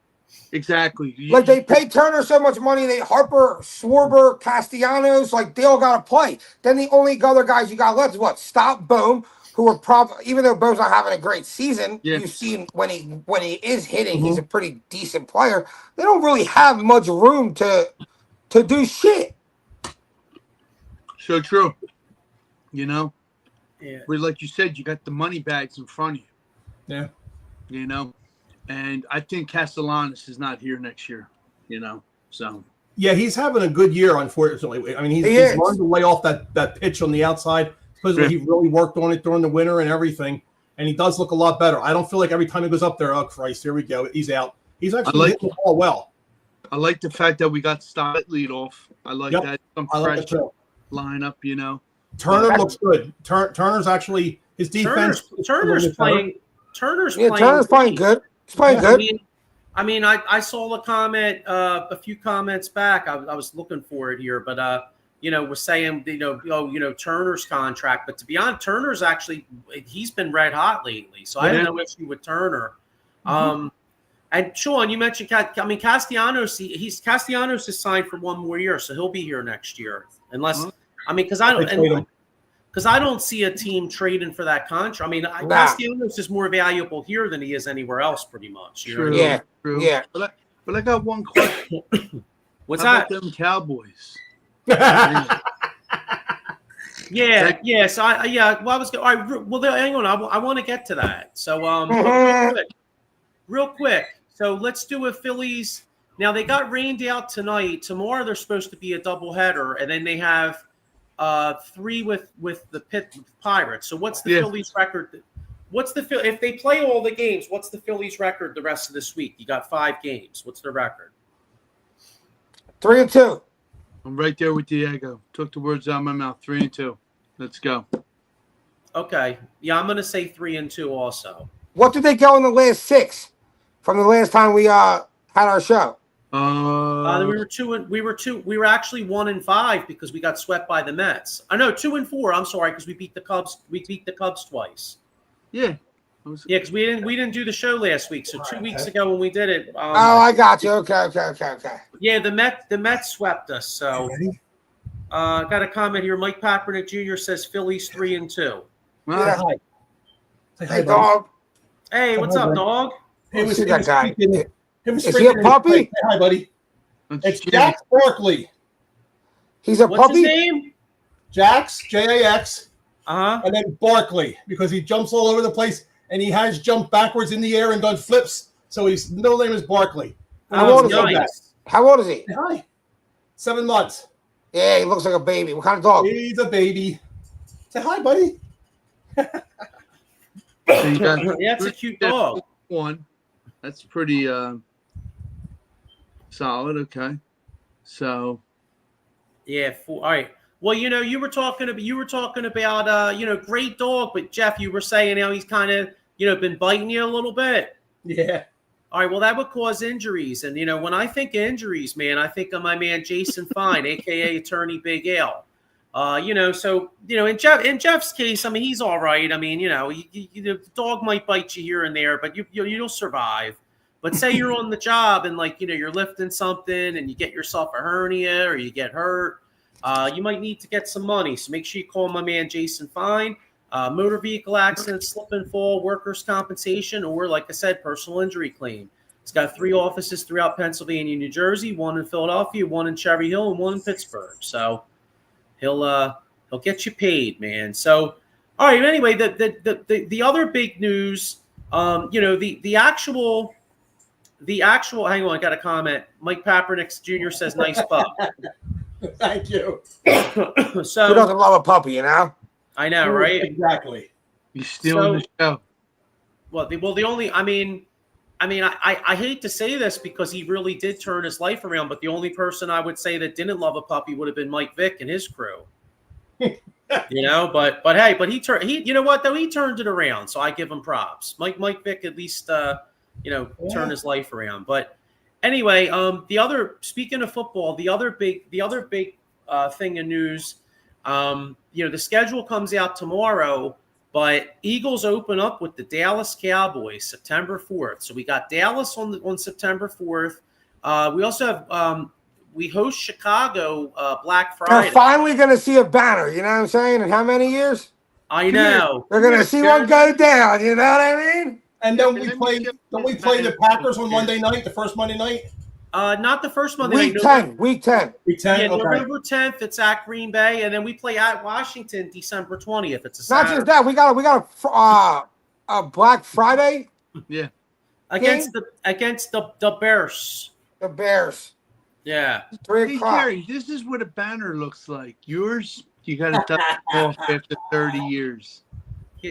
Exactly.
Like they pay Turner so much money. Harper, Schwarber, Castellanos, like they all got to play. Then the only other guys you got left is what? Stop Bohm, who are probably, even though Bohm's not having a great season, you've seen when he is hitting, he's a pretty decent player. They don't really have much room to do shit.
So true. Where, like you said, you got the money bags in front of you.
Yeah.
And I think Castellanos is not here next year, so.
Yeah, he's having a good year, unfortunately. I mean, he's learned to lay off that pitch on the outside. Supposedly he really worked on it during the winter and everything, and he does look a lot better. I don't feel like every time he goes up there, oh, Christ, here we go. He's out. He's actually hitting the ball well.
I like the fact that we got Stott at leadoff. I like that. Some fresh lineup,
Turner looks good. Turner's actually – his defense –
Turner's playing
good. He's playing good.
I mean, I saw a comment a few comments back. I was looking for it here, but was saying Turner's contract. But to be honest, Turner's actually he's been red hot lately, so I have no issue with Turner. And Sean, you mentioned Castellanos. Castellanos is signed for one more year, so he'll be here next year, unless because I don't see a team trading for that contract. I mean, Castellanos is more valuable here than he is anywhere else, pretty much.
True. But I got one question.
What's
How
that?
about them Cowboys?
So hang on. I want to get to that. So real quick. So let's do a Phillies. Now they got rained out tonight. Tomorrow they're supposed to be a doubleheader, and then they have 3 with the Pirates. So what's the Phillies record? If they play all the games? What's the Phillies record the rest of this week? You got 5 games. What's their record?
3-2.
I'm right there with Diego. Took the words out of my mouth. 3-2. Let's go.
Okay. Yeah, I'm going to say 3-2 also.
What did they go in the last 6 from the last time we had our show?
We were actually 1-5 because we got swept by the Mets. I know 2-4. I'm sorry, because we beat the Cubs. We beat the Cubs twice.
Yeah.
Because we didn't do the show last week. So 2 weeks ago when we did it.
I got you. Okay.
Yeah, the Mets swept us. So Got a comment here. Mike Papernick Jr. says Phillies 3-2.
Yeah.
Hi. Say hi,
Hey,
buddy.
dog.
Hey, what's up, dog?
He was,
See
he
that
was
guy.
speaking. He was
Is he a
speaking in his
puppy?
place. Say hi, buddy.
That's
It's
Jimmy.
Jax Barkley.
He's a
What's
puppy?
his name?
Jax, Jax,
Uh-huh.
and then Barkley, because he jumps all over the place and he has jumped backwards in the air and done flips. So his middle name is Barkley.
How old is he?
nice.
How old is he?
Say hi. 7 months.
Yeah, he looks like a baby. What kind of dog?
He's a baby. Say hi, buddy.
So you got
Yeah, that's a cute dog.
one. That's pretty solid. Okay. So
Yeah. All right. Well, you were talking about, great dog, but Jeff, you were saying how he's kind of, been biting you a little bit.
Yeah.
All right. Well, that would cause injuries, and when I think of injuries, man, I think of my man Jason Fine, aka Attorney Big Al. So in Jeff's case, I mean, he's all right. I mean, the dog might bite you here and there, but you'll survive. But say you're on the job and you're lifting something and you get yourself a hernia or you get hurt, you might need to get some money. So make sure you call my man Jason Fine. Motor vehicle accident, slip and fall, workers' compensation, or like I said, personal injury claim. He's got 3 offices throughout Pennsylvania, New Jersey, 1 in Philadelphia, 1 in Cherry Hill, and 1 in Pittsburgh. So he'll get you paid, man. So all right. Anyway, the other big news, the actual. Hang on, I got a comment. Mike Papernick Jr. says, "Nice pup."
Thank you.
Who
So
doesn't love a puppy, you know?
I know, right?
Exactly.
he's stealing the show.
The only, I hate to say this because he really did turn his life around, but the only person I would say that didn't love a puppy would have been Mike Vick and his crew. But he turned. You know what though? He turned it around, so I give him props. Mike Vick at least, turned his life around. But anyway, speaking of football, the other big thing in news. The schedule comes out tomorrow, but Eagles open up with the Dallas Cowboys September 4th. So we got Dallas on September 4th. We also have we host Chicago Black Friday.
They're finally going to see a banner, you know what I'm saying? In how many years?
I know.
They're going to see one go down, you know what I mean?
And then we play the Packers on Monday night, the first Monday night?
Not the first Monday
Week
night.
10. Week 10.
Week 10?
Yeah,
Okay.
November 10th, it's at Green Bay, and then we play at Washington December 20th. It's a
Not
Saturday.
just that, we got a Black Friday
Yeah.
against the Bears.
the Bears.
Yeah.
3
Hey,
o'clock.
Jerry, this is what a banner looks like. Yours, you got to dust it off after 30 years.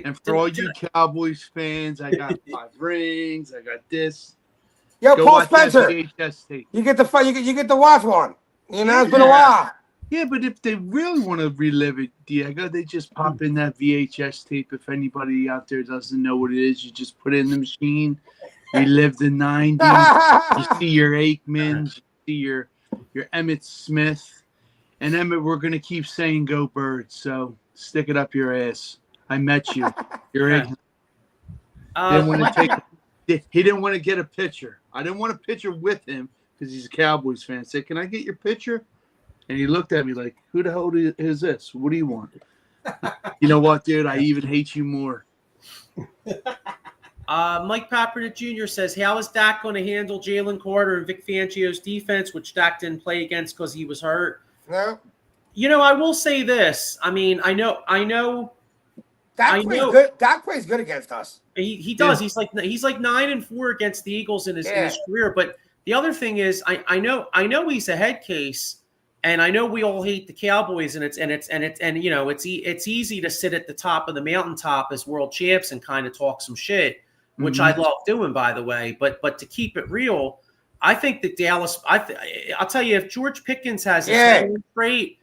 And for all you Cowboys fans, I got 5 rings. I got this.
Yo,
Go
Paul
watch that
Spencer,
VHS tape.
you get to watch one. You know, it's been a while.
Yeah, but if they really want to relive it, Diego, they just pop in that VHS tape. If anybody out there doesn't know what it is, you just put it in the machine. Relive the 90s. You see your Aikmans. You see your Emmett Smith. And Emmett, we're going to keep saying go Birds, so stick it up your ass. I met you. You're ignorant. He didn't want to get a picture. I didn't want a picture with him because he's a Cowboys fan. I said, can I get your picture? And he looked at me like, who the hell is this? What do you want? You know what, dude? I even hate you more.
Mike Papernick Jr. says, how is Dak going to handle Jalen Carter and Vic Fangio's defense, which Dak didn't play against because he was hurt?
No.
I will say this. I mean, I know.
Dak plays good against us.
He does. Yeah. He's like 9-4 against the Eagles in his career. But the other thing is, I know he's a head case, and I know we all hate the Cowboys, and it's easy to sit at the top of the mountaintop as world champs and kind of talk some shit, which I love doing, by the way. But to keep it real, I think that Dallas. I'll tell you, if George Pickens has a straight,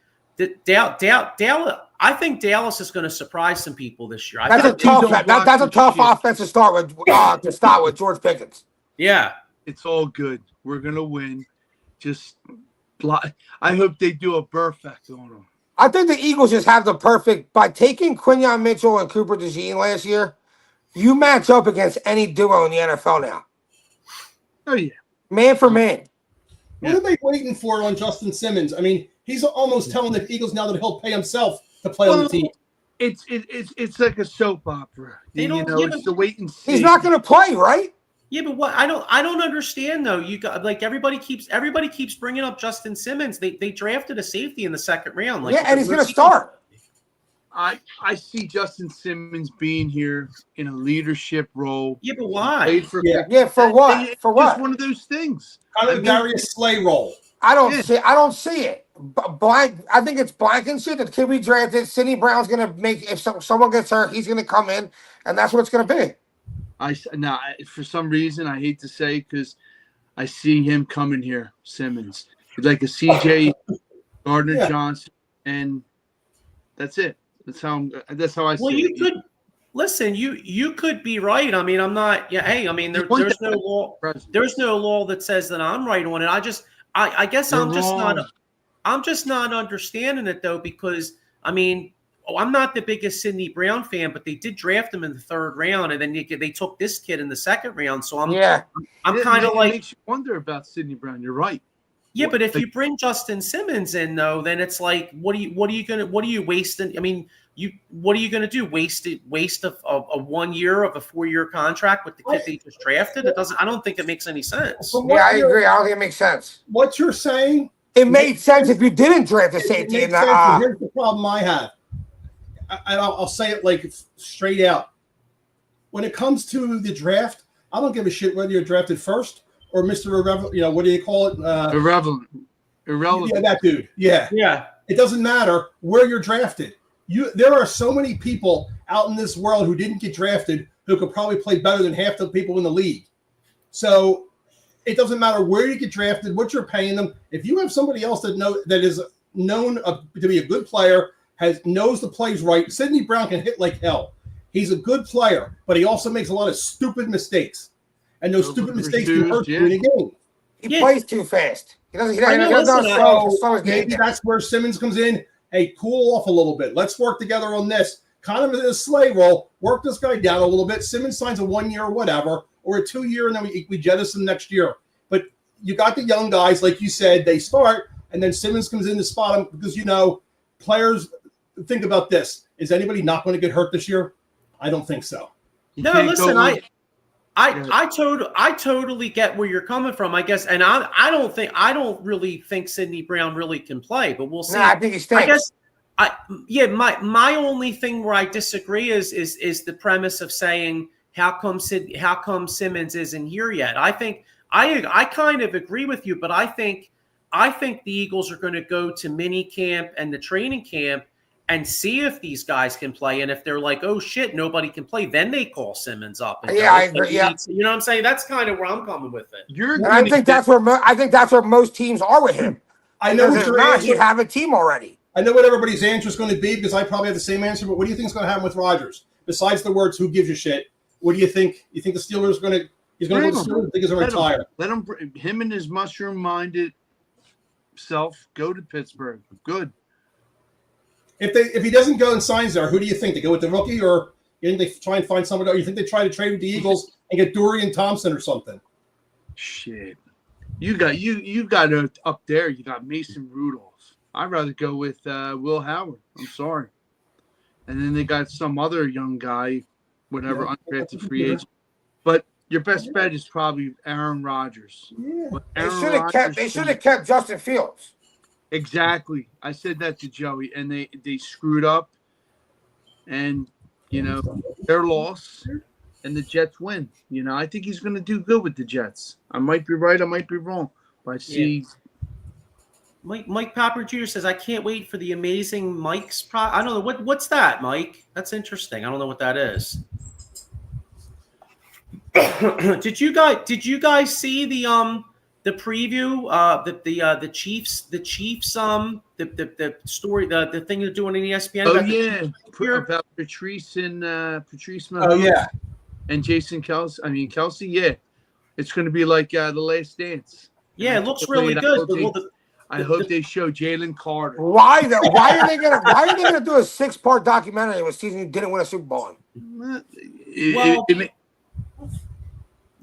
Dallas. I think Dallas is going to surprise some people this year.
That's a tough offense to start with George Pickens.
Yeah,
it's all good. We're gonna win. Just, I hope they do a perfect on them.
I think the Eagles just have the perfect by taking Quinyon Mitchell and Cooper DeJean last year. You match up against any duo in the NFL now.
Oh yeah,
man for man.
What are they waiting for on Justin Simmons? I mean, He's almost telling the Eagles now that he'll pay himself to play on the team.
It's like a soap opera.
They don't-
It's the wait and see.
He's not going to play, right?
Yeah, but what I don't understand though. You got like everybody keeps bringing up Justin Simmons. They drafted a safety in the second round. Like,
yeah, and he's going to start.
I see Justin Simmons being here in a leadership role.
Yeah, but why?
Played for
For what? For what?
Just one of those things.
Kind of Darius Slay role.
I don't see it. I think it's Blankenship. The kid we drafted, Sidney Brown's going to make. If someone gets hurt, he's going to come in, and that's what it's going to be.
For some reason, I hate to say, because I see him coming here, Simmons, like a CJ Gardner Johnson, and that's it. That's how I see it.
Well, you could listen. You could be right. I mean, I'm not. Yeah. Hey, I mean, there's no law. There's no law that says that I'm right on it. I guess I'm just not understanding it though, because I mean, I'm not the biggest Sidney Brown fan, but they did draft him in the third round, and then they took this kid in the second round. So I'm kind of like,
it makes you wonder about Sidney Brown. You're right.
Yeah, but if you bring Justin Simmons in though, then it's like, what are you wasting? I mean, what are you gonna do? Waste a 1 year of a 4-year contract with the kid they just drafted? I don't think it makes any sense.
Yeah, I agree. I don't think it makes sense.
What you're saying?
It made sense if you didn't draft a safety.
Here's the problem I have. I'll say it like straight out. When it comes to the draft, I don't give a shit whether you're drafted first or Mr. Irrelevant. What do you call it?
Irrelevant.
Yeah, that dude. Yeah. It doesn't matter where you're drafted. There are so many people out in this world who didn't get drafted who could probably play better than half the people in the league. So it doesn't matter where you get drafted, what you're paying them. If you have somebody else that is known to be a good player, knows the plays right, Sidney Brown can hit like hell. He's a good player, but he also makes a lot of stupid mistakes. And those stupid mistakes can hurt you in a game.
He plays too fast. He doesn't slow his game down.
That's where Simmons comes in. Hey, cool off a little bit. Let's work together on this. Kind of in a sleigh roll. Work this guy down a little bit. Simmons signs a 1 year or whatever, or a 2 year, and then we jettison next year. But you got the young guys, like you said, they start, and then Simmons comes in to spot him because, players think about this. Is anybody not going to get hurt this year? I don't think so.
No, listen, I totally get where you're coming from, I guess, and I don't really think Sidney Brown really can play, but we'll see.
Nah, I think he stinks.
I guess my only thing where I disagree is the premise of saying how come Simmons isn't here yet. I think I kind of agree with you, but I think the Eagles are going to go to mini camp and the training camp and see if these guys can play. And if they're like, oh shit, nobody can play, then they call Simmons up. And
I agree. Yeah.
You know what I'm saying? That's kind of where I'm coming with it.
I think that's where most teams are with him.
I know
he'd have a team already.
I know what everybody's answer is going to be because I probably have the same answer, but what do you think is going to happen with Rodgers? Besides the words, who gives a shit? What do you think? You think the Steelers are he's going to go to the Steelers? I think he's going to retire.
Let him and his mushroom-minded self go to Pittsburgh. Good.
If he doesn't go and signs there, who do you think? They go with the rookie, or you think they try and find somebody? Or you think they try to trade with the Eagles and get Dorian Thompson or something?
Shit, you got up there. You got Mason Rudolph. I'd rather go with Will Howard. I'm sorry. And then they got some other young guy, whatever, undrafted free agent. But your best bet is probably Aaron Rodgers.
Yeah. They should have kept Justin Fields.
Exactly. I said that to Joey, and they screwed up, and their loss, and the Jets win. I think he's going to do good with the Jets. I might be right, I might be wrong, but I see.
Yeah. Mike Popper Jr. says, "I can't wait for the amazing Mike's I don't know what's that, Mike. That's interesting. I don't know what that is." Did you guys see the preview, the Chiefs, the story, the thing they're doing in ESPN?
About Patrice and Patrice
Mahomes. Oh yeah,
and Jason Kelsey. Yeah, it's going to be like the Last Dance.
Yeah, it looks really good.
I hope they show Jalen Carter.
Why are they gonna do a 6-part documentary with a season you didn't win a Super Bowl in?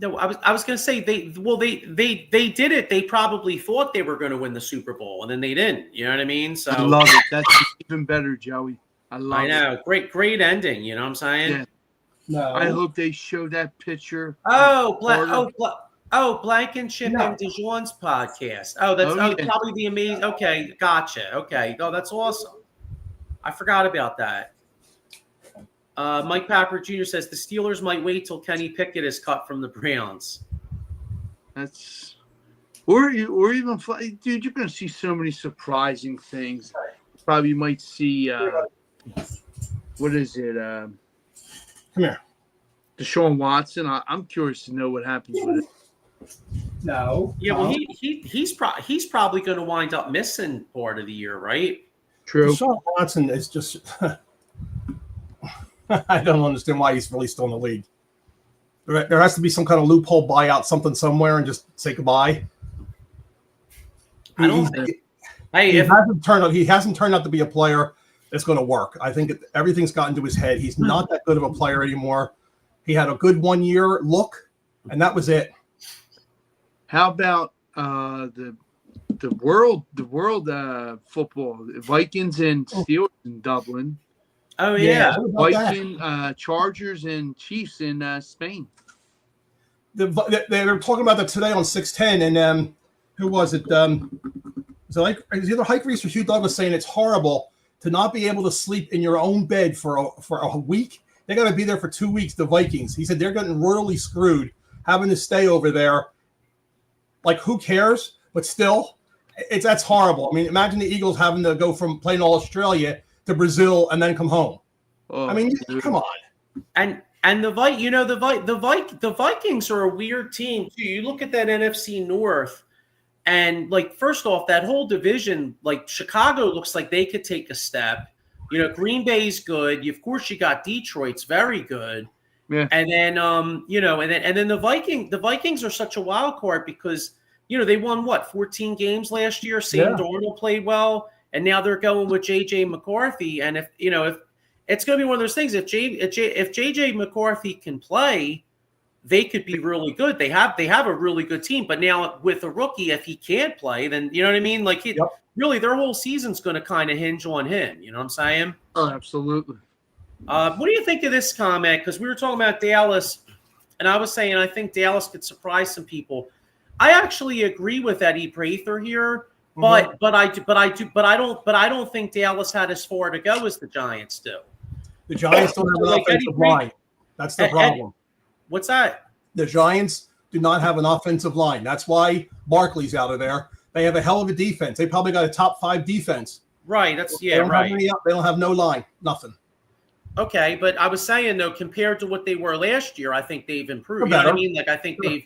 No, I was going to say they did it. They probably thought they were going to win the Super Bowl, and then they didn't. You know what I mean? So
I love it. That's even better, Joey. I
know. Great ending. You know what I'm saying?
Yeah.
No.
I hope they show that picture.
Blankenship and Dijon's podcast. Probably the amazing. Okay, gotcha. Okay, that's awesome. I forgot about that. Mike Papper Jr. says the Steelers might wait till Kenny Pickett is cut from the Browns.
That's or even dude, you're going to see so many surprising things. Probably you might see what is it?
Come here,
Deshaun Watson. I'm curious to know what happens with it.
No.
Yeah, well, he's probably going to wind up missing part of the year, right?
True.
Deshaun Watson is just. I don't understand why he's really still in the league. There has to be some kind of loophole buyout, something somewhere, and just say goodbye.
I don't think.
He hasn't turned out to be a player that's going to work. I think everything's gotten to his head. He's not that good of a player anymore. He had a good 1 year look, and that was it.
How about the world football, the Vikings and Steelers in Dublin?
Oh yeah,
Viking, Chargers and Chiefs in Spain.
They were talking about that today on 610, and who was it? Is either Hike Reese or Hugh Douglas saying it's horrible to not be able to sleep in your own bed for a week? They got to be there for 2 weeks. The Vikings. He said they're getting royally screwed having to stay over there. Like, who cares? But still, that's horrible. I mean, imagine the Eagles having to go from playing Australia to Brazil and then come home.
Oh,
I mean, come on.
And the Vikings are a weird team too. You look at that NFC North, and like first off, that whole division, like Chicago looks like they could take a step. You know, Green Bay's good. Of course, you got Detroit's very good.
Yeah.
And then and then the Vikings are such a wild card because they won 14 games last year. Sam Darnold played well. And now they're going with J.J. McCarthy. And if it's going to be one of those things, if J.J. McCarthy can play, they could be really good. They have a really good team. But now with a rookie, if he can't play, then you know what I mean? Like really, their whole season's going to kind of hinge on him. You know what I'm saying?
Oh, absolutely.
What do you think of this comment? Because we were talking about Dallas, and I was saying I think Dallas could surprise some people. I actually agree with Eddie Prather here. But I don't think Dallas had as far to go as the Giants do.
The Giants don't have an offensive line. That's the problem.
What's that?
The Giants do not have an offensive line. That's why Barkley's out of there. They have a hell of a defense. They probably got a top 5 defense.
Right. They
don't have no line. Nothing.
Okay, but I was saying though, compared to what they were last year, I think they've improved. You know what I mean? Like I think they've.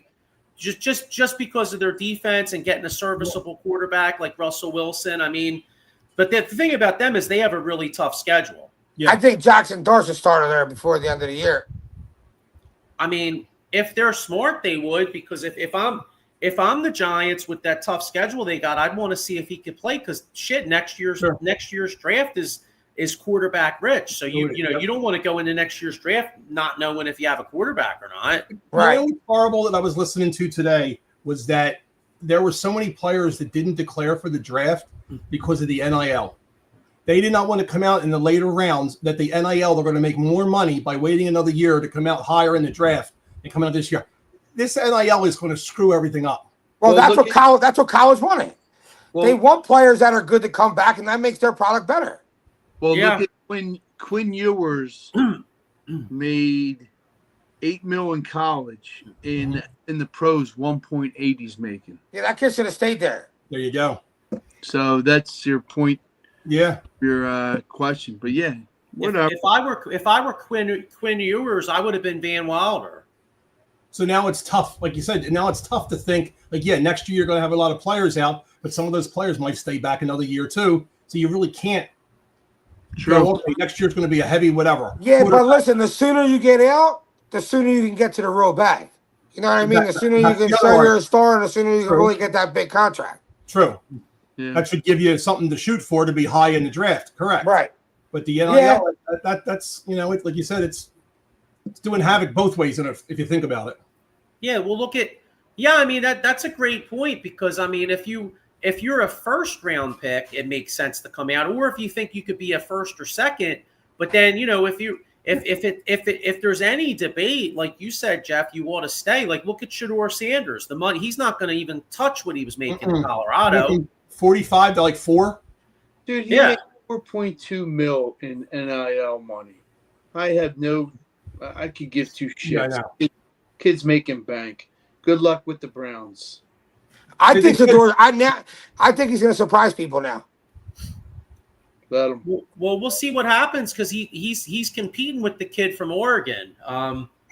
Just because of their defense and getting a serviceable quarterback like Russell Wilson. I mean, but the thing about them is they have a really tough schedule.
Yeah. I think Jackson Dorsey started there before the end of the year.
I mean, if they're smart, they would, because if I'm the Giants with that tough schedule they got, I'd want to see if he could play because next year's draft is quarterback rich. So you don't want to go into next year's draft not knowing if you have a quarterback or not.
Right. You know what's horrible that I was listening to today was that there were so many players that didn't declare for the draft because of the NIL. They did not want to come out in the later rounds that the NIL, they're going to make more money by waiting another year to come out higher in the draft and come out this year. This NIL is going to screw everything up.
Well, that's what college wanted. They want players that are good to come back, and that makes their product better.
Well, look at when Quinn Ewers made $8 million in college. In the pros, 1.8 he's making.
Yeah, that kid should have stayed there.
There you go.
So that's your point.
Yeah.
Your question, but yeah, whatever.
If I were Quinn Ewers, I would have been Van Wilder.
So now it's tough, like you said. Now it's tough to think like, next year you're going to have a lot of players out, but some of those players might stay back another year too. So you really can't. Go, okay, next year's going to be a heavy whatever.
Yeah, but listen, the sooner you get out, the sooner you can get to the real bag. You know what I mean? The sooner you can show you're a star, and the sooner you can really get that big contract.
True.
Yeah.
That should give you something to shoot for to be high in the draft. Correct.
Right.
But the NIL, that's like you said, it's doing havoc both ways if you think about it.
Yeah, we'll look at. Yeah, I mean that's a great point because I mean if you're a first round pick, it makes sense to come out, or if you think you could be a first or second, but then if there's any debate, like you said, Jeff, you ought to stay. Like look at Shador Sanders, the money he's not going to even touch what he was making in Colorado.
45 to like 4.
Dude, he made 4.2 mil in NIL money. I could give two shits.
Yeah,
Kids making bank. Good luck with the Browns.
I think he's going to surprise people now.
Let him.
Well, we'll see what happens because he's competing with the kid from Oregon.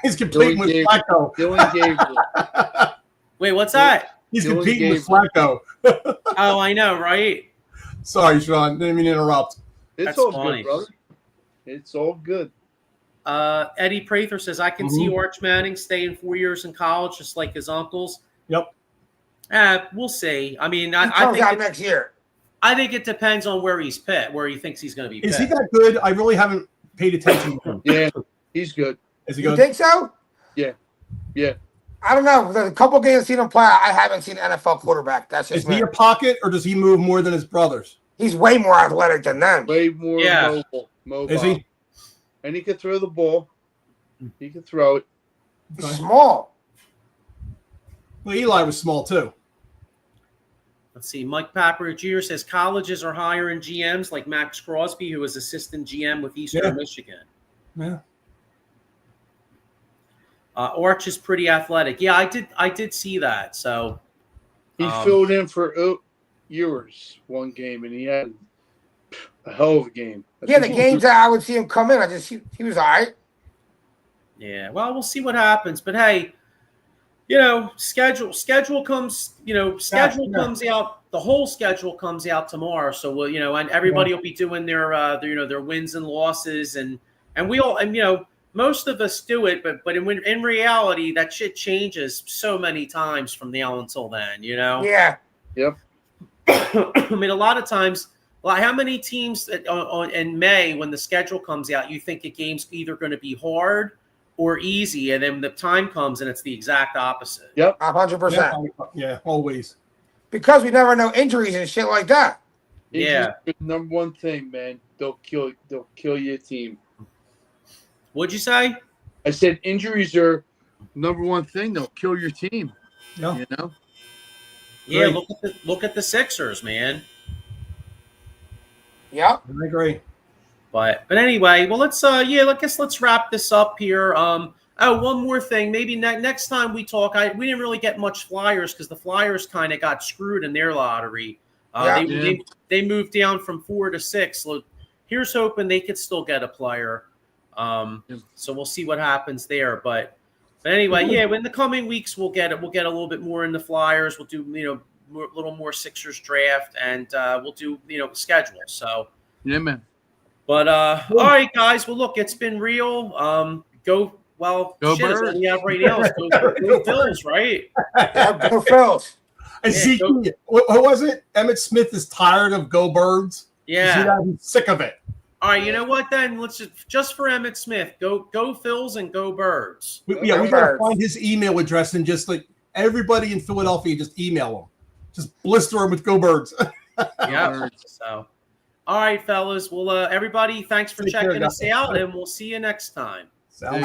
He's competing with Flacco.
Dylan Gabriel.
Wait, what's that?
He's competing with Flacco.
Oh, I know, right?
Sorry, Sean. Didn't mean to interrupt.
It's all good, brother. It's all good.
Eddie Prather says, I can see Arch Manning staying 4 years in college just like his uncles.
Yep.
We'll see. I mean,
I think next year.
I think it depends on where he's picked, where he thinks he's going to be picked.
Is he that good? I really haven't paid attention to him.
Yeah, he's good.
Is he good?
You think so?
Yeah.
I don't know. There's a couple games I've seen him play. I haven't seen an NFL quarterback. That's just
Is he a pocket, or does he move more than his brothers?
He's way more athletic than them.
Way more mobile.
Is he?
And he could throw the ball. He could throw it.
He's small.
Well, Eli was small too.
Let's see. Mike Papper Jr. says colleges are hiring GMs like Max Crosby, who was assistant GM with Eastern Michigan.
Yeah.
Arch is pretty athletic. Yeah, I did see that. So
he filled in for Ewers one game, and he had a hell of a game.
The games that I would see him come in, he was all right.
Yeah, well, we'll see what happens. But hey, schedule comes. Schedule comes out. The whole schedule comes out tomorrow. So we'll, and everybody will be doing their wins and losses, and we all, and most of us do it, but in reality, that shit changes so many times from now until then.
Yeah.
Yep.
I mean, a lot of times. Well, how many teams in May when the schedule comes out, you think a game's either going to be hard or easy, and then the time comes and it's the exact opposite.
Yep,
100%.
Yeah, always.
Because we never know injuries and shit like that.
Yeah.
Number one thing, man, they'll kill your team.
What'd you say?
I said injuries are number one thing. They'll kill your team.
Yeah.
Yeah. Look at the Sixers, man.
Yeah,
I agree.
But anyway, well, let's wrap this up here. One more thing. Maybe next time we talk, we didn't really get much Flyers because the Flyers kind of got screwed in their lottery. They moved down from 4 to 6. So here's hoping they could still get a player. So we'll see what happens there. But anyway, in the coming weeks we'll get a little bit more in the Flyers. We'll do a little more Sixers draft, and we'll do schedule. So
yeah, man.
But all right, guys. Well, look, it's been real. Go
Birds.
What we have right now is go Phillies, right?
Yeah, go Phillies.
What was it? Emmett Smith is tired of Go Birds.
Yeah,
he's sick of it.
All right, you know what? Then let's just for Emmett Smith, go Phils and go Birds.
We gotta find his email address and just like everybody in Philadelphia, just email him. Just blister him with Go Birds.
Yeah. So, all right, fellas. Well, everybody, thanks for checking us out, and we'll see you next time.
Sounds